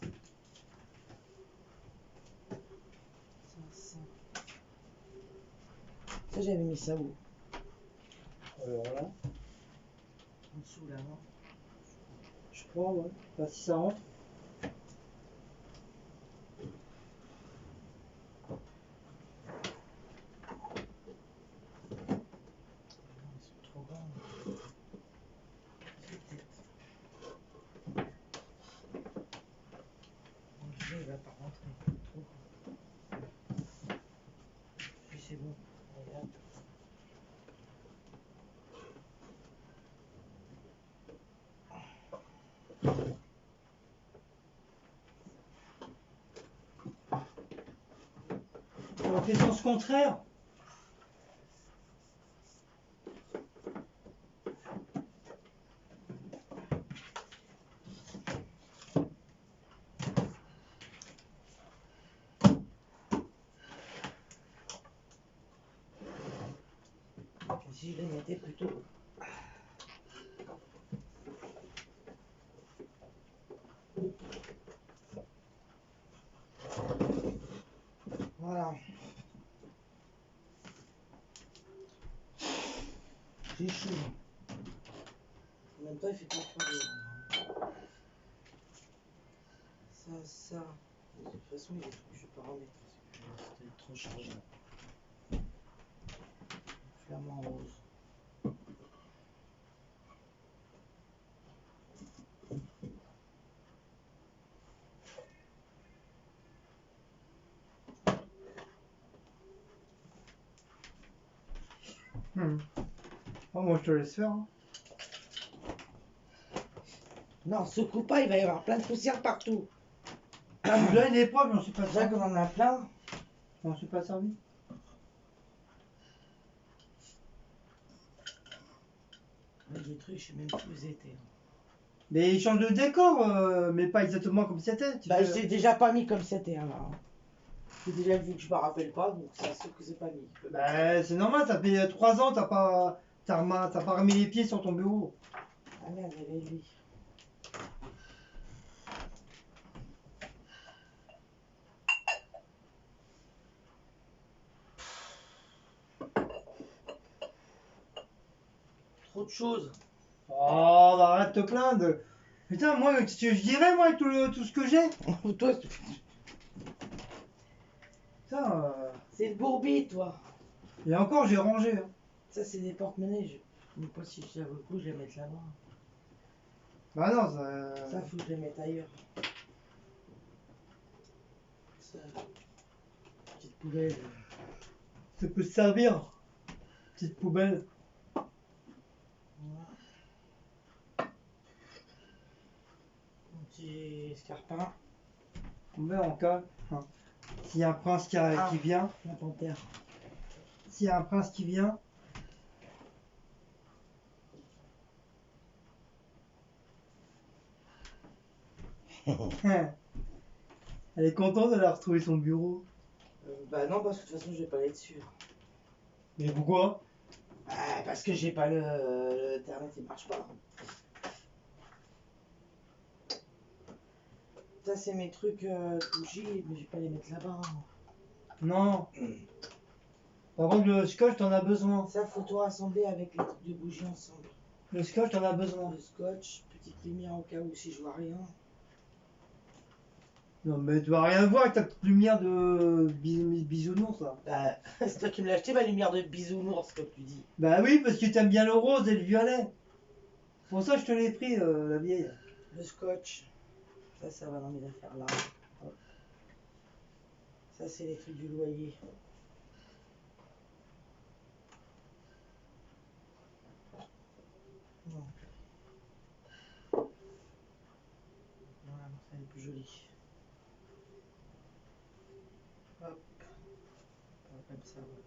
Ça. Ça, j'avais mis ça où? Alors là, En dessous là, non? je crois, ouais. Pas si ça rentre. Ils sont trop grands. C'est peut-être. Mon il va pas rentrer. Trop grand. Puis c'est bon. Regarde. On fait sens contraire. Si je les mettais plutôt. Voilà. J'ai chaud. En même temps, il fait pas trop de. Ça. De toute façon, il y a des trucs que je vais pas remettre. Parce que c'était trop chargé. Flamant rose. Oh, moi, je te laisse faire. Hein. Non, secoue pas, il va y avoir plein de poussière partout. Là, il est propre, j'en suis pas Déjà servi. qu'on en a plein. J'en suis pas servi. Les trucs, je sais même plus où ils étaient. Mais il change de décor, mais pas exactement comme c'était. Bah, je l'ai déjà pas mis comme c'était alors. J'ai déjà vu que je me rappelle pas, donc ça se trouve que c'est pas mis. Bah, c'est normal, ça fait 3 ans, t'as pas remis les pieds sur ton bureau. Ah merde, il y avait lui. Trop de choses. Oh, bah, arrête de te plaindre. Putain, moi, je dirais, moi, tout ce que j'ai. Toi, Putain, c'est le bourbier, toi. et encore, j'ai rangé. Hein. Ça, c'est des porte-monnaies. Je ne sais pas si ça vaut le coup, je les mette là-bas. Bah non, Ça, faut que je les mette ailleurs. Ça, petite poubelle. ça peut se servir. Petite poubelle. Voilà. Un petit escarpin. On met en cas. Hein. S'il y a un prince qui vient. La panthère. S'il y a un prince qui vient. Elle est contente d'avoir retrouvé son bureau. Bah non, parce que de toute façon, je vais pas aller dessus. Mais pourquoi? Parce que j'ai pas le internet, il marche pas. Ça, c'est mes trucs bougies, mais je vais pas les mettre là-bas. Non. Par contre, le scotch, t'en as besoin. Ça, faut tout rassembler avec les trucs de bougies ensemble. Le scotch, t'en as besoin. Le scotch, petite lumière au cas où si je vois rien. Non, mais tu vas rien voir avec ta petite lumière de bisounours, là. Bah, c'est toi qui me l'as acheté, ma lumière de bisounours, comme tu dis. Bah oui, parce que t'aimes bien le rose et le violet. Pour ça, je te l'ai pris, la vieille. Le scotch. Ça va dans mes affaires là. Hop. Ça, c'est les trucs du loyer. Non. Voilà, ça est plus joli. Hop. Voilà, comme ça, voilà.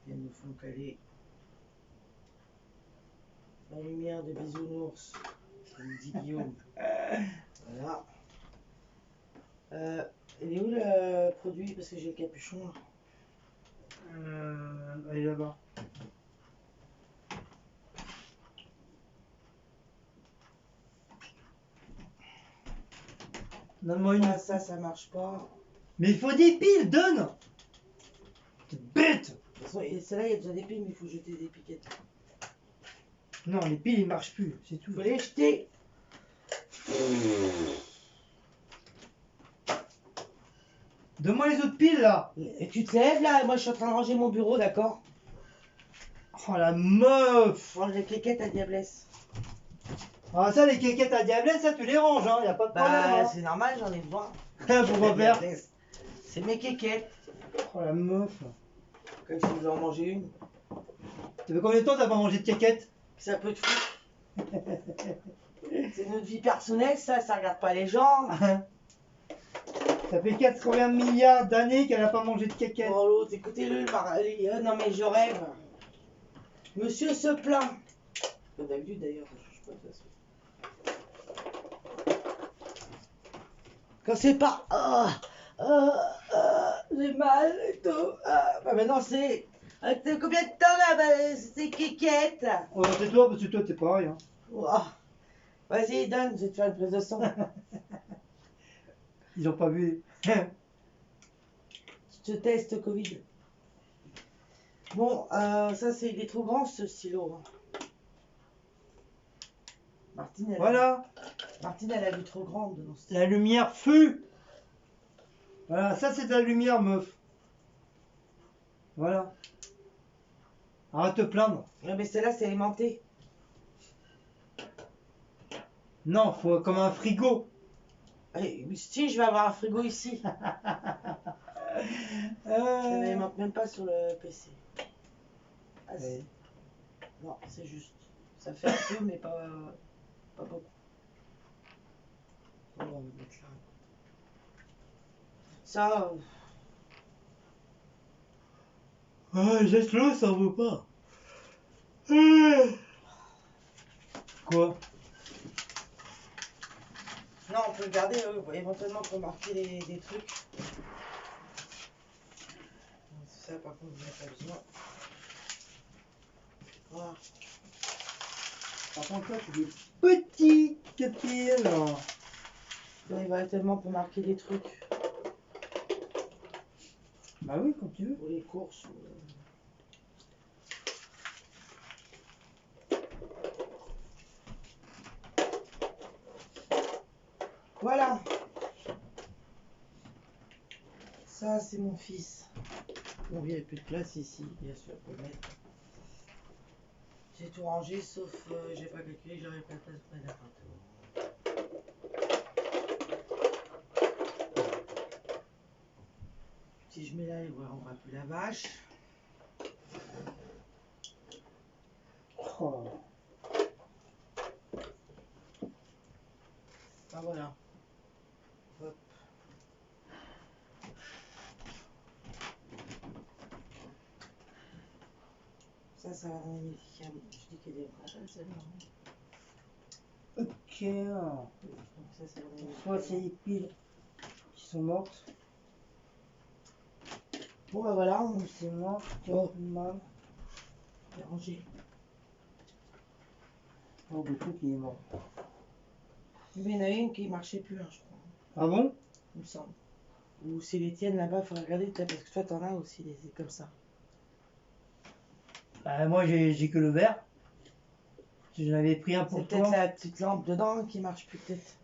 Viennent nous font caler. La lumière de bisounours, comme dit Guillaume. Voilà. Il est où le produit? Parce que j'ai le capuchon là. Elle est là-bas. Donne-moi une. Ah, ça marche pas. Mais il faut des piles, donne! T'es bête! De toute façon, et celle-là, il y a déjà des piles, mais il faut jeter des piquettes. Non, les piles, ils marchent plus, c'est tout. Il faut les jeter. Donne-moi les autres piles, là! Et tu te lèves là, moi je suis en train de ranger mon bureau, d'accord? Oh, la meuf! Je range les cliquettes à diablesse. Ah, ça, les quéquettes à diablesse, ça, tu les ranges, hein, y a pas de problème. Bah, Hein. c'est normal, j'en ai besoin. Pourquoi faire? C'est mes cliquettes. Oh, la meuf. Comme si vous en mangez une. Ça fait combien de temps t'as pas mangé de quéquettes? Ça peut te foutre. C'est notre vie personnelle, ça regarde pas les gens. Ça fait 80 milliards d'années qu'elle a pas mangé de quéquettes. Oh l'autre, écoutez-le, non mais je rêve. Monsieur se plaint. Comme d'habitude d'ailleurs, ça change pas de toute façon. Quand c'est pas j'ai mal et tout. Bah maintenant c'est. T'as combien de temps là? Bah, c'est kékette. Oh, c'est toi, parce que toi, t'es pareil. Hein. Ouah. Vas-y, donne, je vais te faire une prise de sang. Ils ont pas vu. Je te teste Covid. Bon, ça c'est, il est trop grand ce stylo. Hein. Martine, elle a vu trop grande dans ce stylo. La lumière feu. Voilà, ça c'est de la lumière, meuf. Voilà. Arrête de te plaindre. Ouais, mais celle-là c'est aimanté. Non, faut comme un frigo. Allez, si, je vais avoir un frigo ici. Ça n'aimante même pas sur le PC. Ah, Ouais. Non, c'est juste. Ça fait un peu, mais pas beaucoup. On va mettre là. Ça, Ah, laisse-le, ça en veut pas. Quoi? Non, on peut le garder éventuellement pour marquer des trucs. Ça, par contre, vous n'avez pas besoin. Voilà. Par contre, là, c'est des petites piles. Là, il va éventuellement pour marquer des trucs. Bah oui, quand tu veux. Pour les courses. Voilà. Ça, c'est mon fils. Bon, il n'y avait plus de place ici, bien sûr, pour le mettre. J'ai tout rangé, sauf j'ai pas calculé, j'aurais pas de place pour mettre n'importe où. Si je mets là, on voit plus la vache. Oh. Ah voilà. Hop. Ça va dans les médicaments. Je dis qu'il y a des vrais, celle-là. Ok. Donc ça, c'est dans les Soit c'est médicaments. les piles qui sont mortes. Bon, bah voilà, on Ou c'est mort. Oh. Mal. s'est rangé. Oh, le truc il est mort. Mais il y en a une qui marchait plus, hein, je crois. Ah bon? Il me semble. Ou c'est les tiennes là-bas, faut regarder, parce que toi, t'en as aussi des comme ça. Bah, moi j'ai que le vert. J'en avais pris un pour C'est peut-être toi. la petite lampe dedans qui marche plus, peut-être.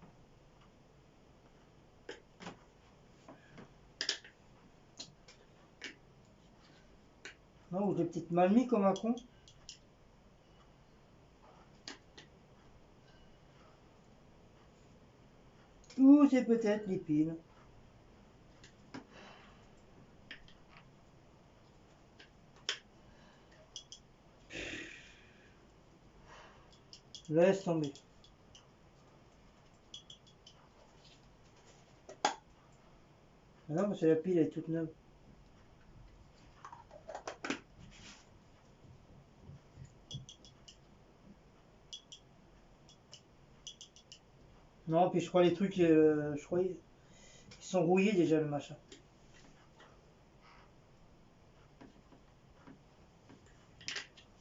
Non, ou j'ai peut-être mal mis comme un con. Ou c'est peut-être les piles. Laisse tomber. Ah non, parce que la pile elle est toute neuve. Non, puis je crois les trucs, je crois ils sont rouillés déjà le machin.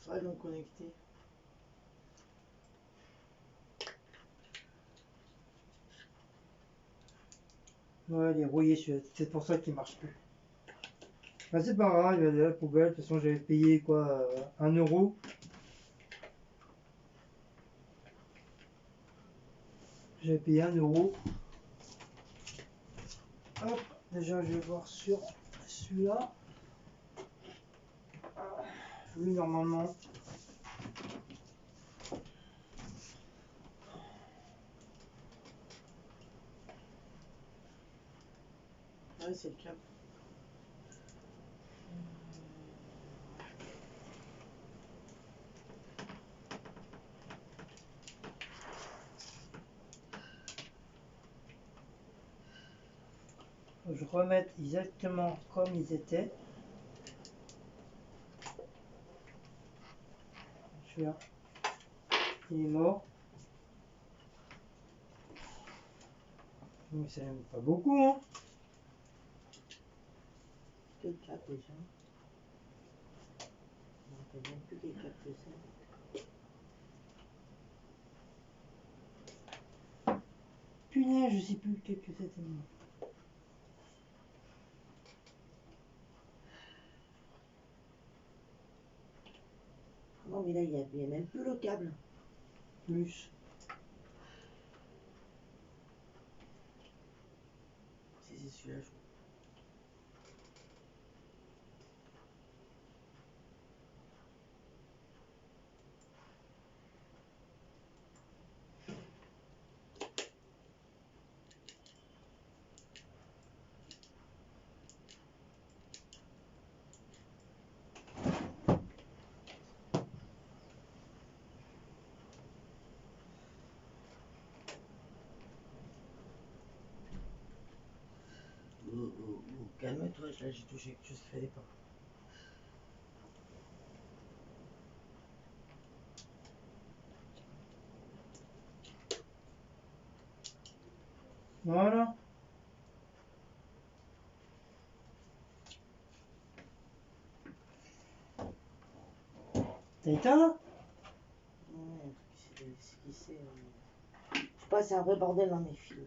Faudrait donc connecter. Ouais, il est rouillé celui-là. C'est pour ça qu'il marche plus. Bah, c'est pas grave, il va aller à la poubelle. De toute façon, j'avais payé quoi, 1 euro. J'avais payé 1 euro. Hop, déjà je vais voir sur celui-là. Lui normalement. Ouais, c'est le cap. Faut que je remette exactement comme ils étaient. Celui-là. Il est mort. Mais ça n'aime pas beaucoup, hein. Quel cap déjà? Je me rappelle même plus quel cap que c'est. Punaise, je sais plus lequel que c'était. Non, mais là, il y a même plus le câble. Plus. Si c'est celui-là, je crois. Calme-toi, là j'ai touché quelque chose qu'il fallait pas. Voilà. T'as éteint là? Ouais, un truc qui s'est. Je sais pas, c'est un vrai bordel dans mes fils.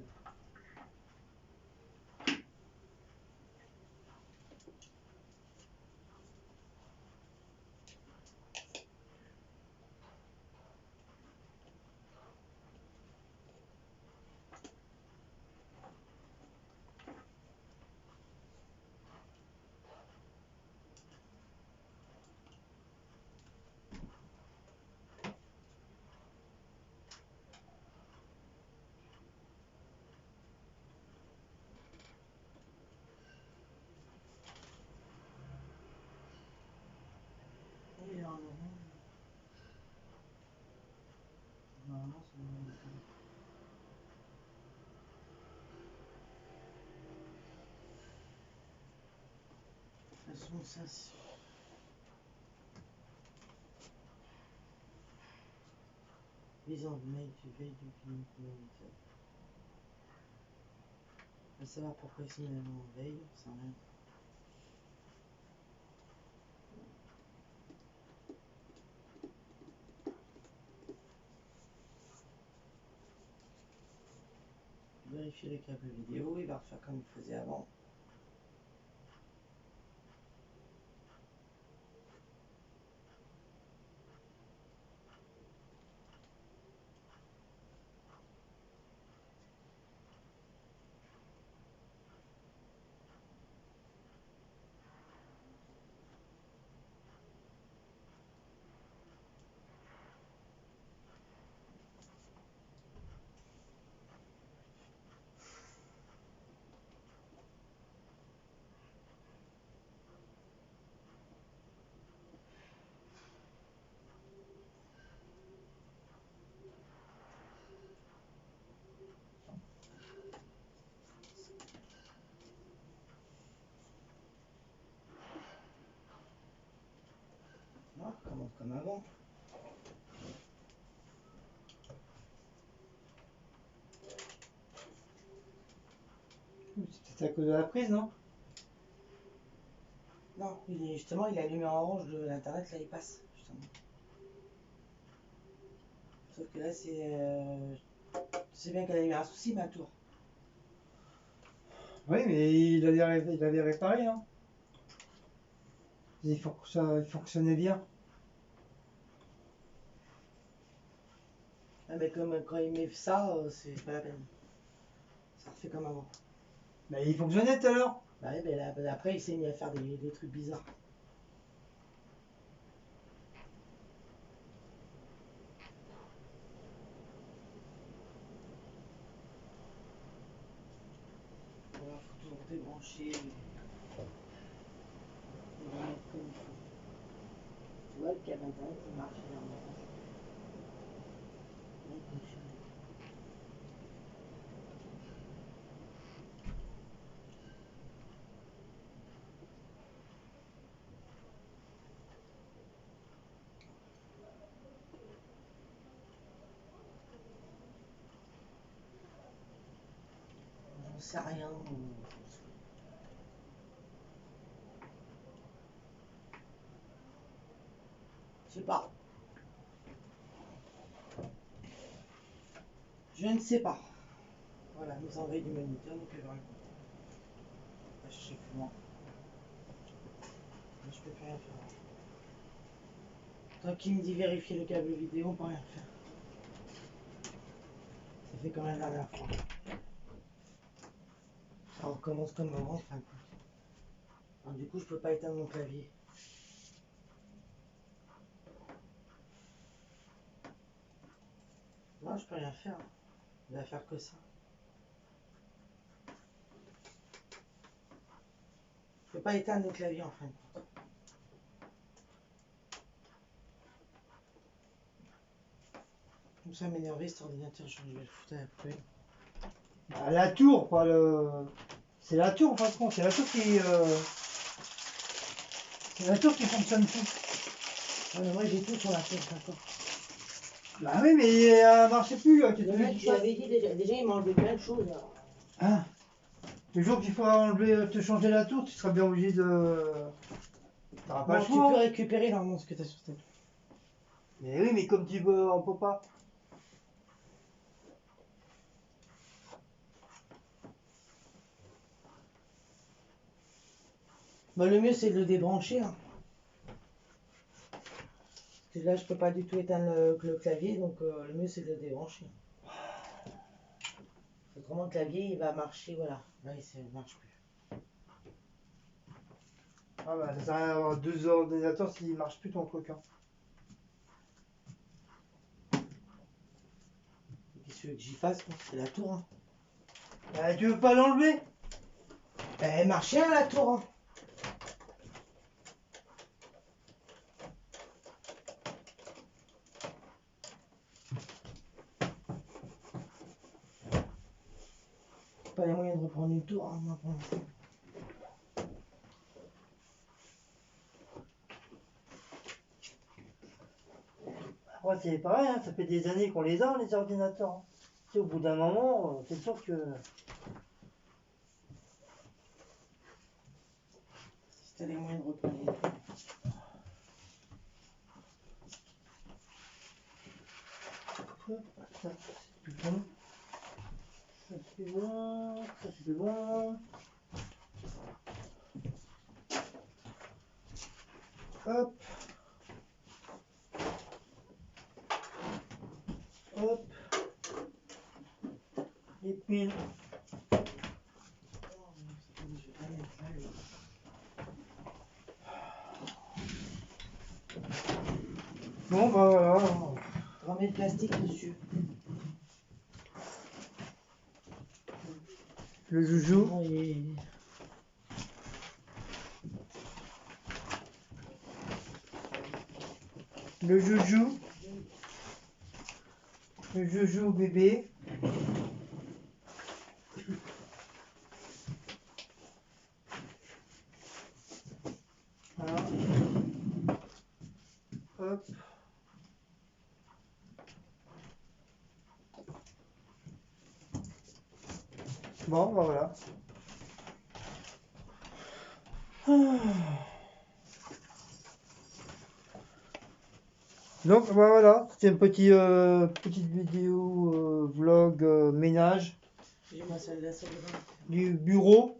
Il est en orange. Normalement, c'est le même temps. De toute façon, ça, c'est. Mise en mail du veille du film communautaire. À savoir pourquoi ils sont mis en veille, sans rien. Vérifier les câbles vidéo, il va refaire comme il faisait avant. Non, on recommence comme avant. C'est peut-être à cause de la prise, non? Non, justement, il a allumé en orange de l'internet, là il passe, justement. Sauf que là, c'est. Tu sais bien qu'elle a eu un souci, ma tour. Oui, mais il avait réparé, hein. Il faut que ça fonctionnait bien. Ah, mais comme quand il met ça, c'est pas la peine. Ça refait comme avant. Mais il fonctionnait tout à l'heure. Bah ouais, mais là, après, il s'est mis à faire des trucs bizarres. Voilà, faut toujours débrancher. Et remettre comme il faut. Tu vois, le câble internet, il marche, il est en orange. Là, il fonctionne. J'en sais rien. Je sais pas. Je ne sais pas. Voilà, nous en veille du moniteur, donc elle va répondre. Pas chercher plus loin. Mais je peux plus rien faire. Tant qu'il me dit vérifier le câble vidéo, on peut rien faire. Ça fait comme la dernière fois. Ça recommence comme avant, enfin quoi. Alors, du coup, je peux pas éteindre mon clavier. Non, je peux rien faire. Il va faire que ça. Je peux pas éteindre le clavier en fin de compte. Comme ça m'énerver cet ordinateur, je vais le foutre à la poubelle. Bah, la tour, pas le. C'est la tour en fin de compte. C'est la tour qui. C'est la tour qui fonctionne plus. Ouais, mais moi j'ai tout sur la tête encore. Bah oui, mais elle marchait plus. Le mec, je l'avais dit déjà, il m'a enlevé plein de choses. Alors. Hein? Le jour qu'il faudra enlever, te changer la tour, tu seras bien obligé de. T'auras pas Bon, le tu choix. peux récupérer normalement ce que t'as sur ta tour. Mais oui, mais comme tu veux, on peut pas. Bah, le mieux c'est de le débrancher. Hein. Parce que là je peux pas du tout éteindre le clavier, donc le mieux c'est de le débrancher. Autrement le clavier il va marcher, voilà. Là il marche plus. Ah bah, ça sert à rien d'avoir deux ordinateurs s'il marche plus ton truc. Hein. Qu'est-ce que tu veux que j'y fasse moi? C'est la tour. Hein. Tu veux pas l'enlever? Elle marche bien la tour. Hein. Pas les moyens de reprendre une tour, hein, moi, pour l'instant. Après, c'est pareil, hein, ça fait des années qu'on les a, les ordinateurs. Hein. Tu sais, au bout d'un moment, c'est sûr que. Si t'as les moyens de reprendre une tour. Ça, c'est bon. Ça, c'est bon. Ça, c'est bon. Hop. Hop. Et puis. Bon, bah voilà. Remets le plastique dessus. Le joujou. Bon, il est- Le joujou. Le joujou bébé. Voilà. Hop. Bon, bah voilà. Donc bah voilà, c'était une petite vidéo vlog ménage J'ai ma salle de bain. du bureau.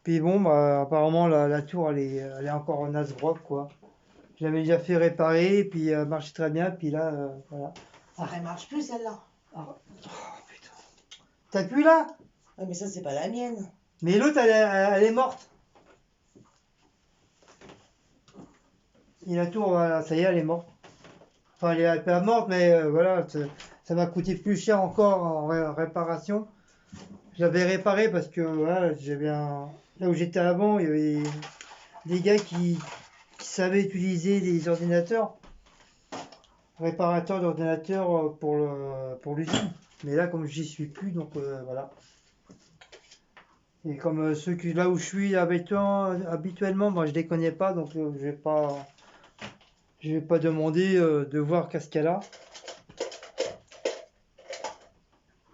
Puis bon, bah apparemment la tour elle est encore en as-broc quoi. Je l'avais déjà fait réparer, et puis elle marchait très bien, puis là voilà. Ah, elle marche plus celle-là. Ah, oh putain. T'as pu là? Ah, mais ça, c'est pas la mienne. Mais l'autre elle est morte. Et la tour, voilà, ça y est, elle est morte. Enfin, elle est pas morte, mais voilà, ça m'a coûté plus cher encore en réparation. Je l'avais réparé parce que voilà, là où j'étais avant, il y avait des gars qui savaient utiliser des ordinateurs, réparateurs d'ordinateurs pour l'usine. Mais là, comme j'y suis plus, donc voilà. Et comme là où je suis habituellement, moi, je les connais pas, donc je vais pas demander de voir qu'est-ce qu'elle a.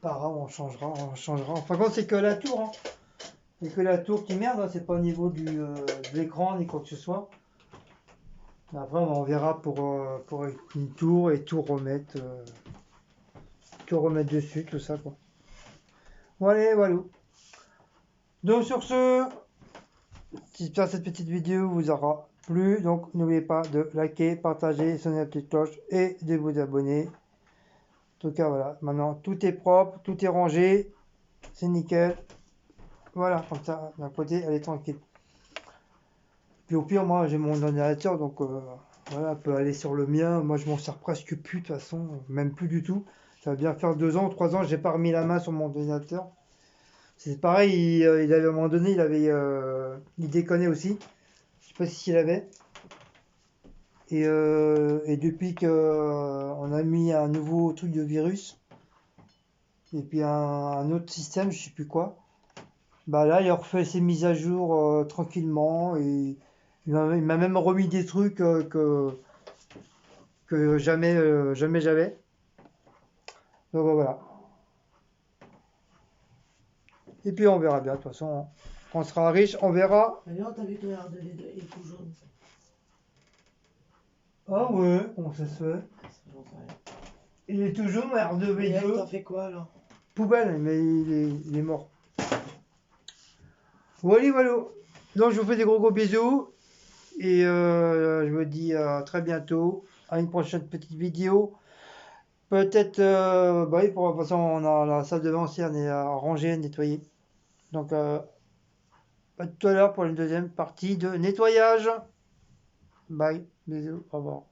Pas grave, on changera. Enfin, contre, c'est que la tour, hein. C'est que la tour qui merde, hein. C'est pas au niveau de l'écran ni quoi que ce soit. Après, on verra pour une tour et tout remettre dessus, tout ça, quoi. Voilà, voilà. Donc, sur ce, j'espère que cette petite vidéo vous aura plu. Donc, n'oubliez pas de liker, partager, sonner la petite cloche et de vous abonner. En tout cas, voilà. Maintenant, tout est propre, tout est rangé. C'est nickel. Voilà, comme ça, d'un côté, elle est tranquille. Puis au pire, moi, j'ai mon ordinateur, donc voilà, elle peut aller sur le mien. Moi, je m'en sers presque plus, de toute façon, même plus du tout. Ça va bien faire 2 ans, 3 ans, j'ai pas remis la main sur mon ordinateur. C'est pareil, il avait, à un moment donné, il déconnait aussi. Je sais pas s'il avait. Et depuis que on a mis un nouveau truc de virus, et puis un autre système, je sais plus quoi, bah là, il a refait ses mises à jour tranquillement, et il m'a même remis des trucs que jamais j'avais. Donc voilà. Et puis on verra bien, de toute façon, quand on sera riche, on verra. D'ailleurs, t'as vu ton R2V2, il est tout jaune. Ah ouais, comment ça se fait? J'en sais rien. Il est toujours Et elle, R2V2. t'en fais quoi alors? Poubelle, mais il est mort. Voilà, voilà. Donc je vous fais des gros bisous. Et je vous dis à très bientôt. À une prochaine petite vidéo. Peut-être, bah oui, de toute façon, on a la salle de bain aussi, on est à ranger, nettoyer. Donc, à tout à l'heure pour une deuxième partie de nettoyage. Bye, bisous, au revoir.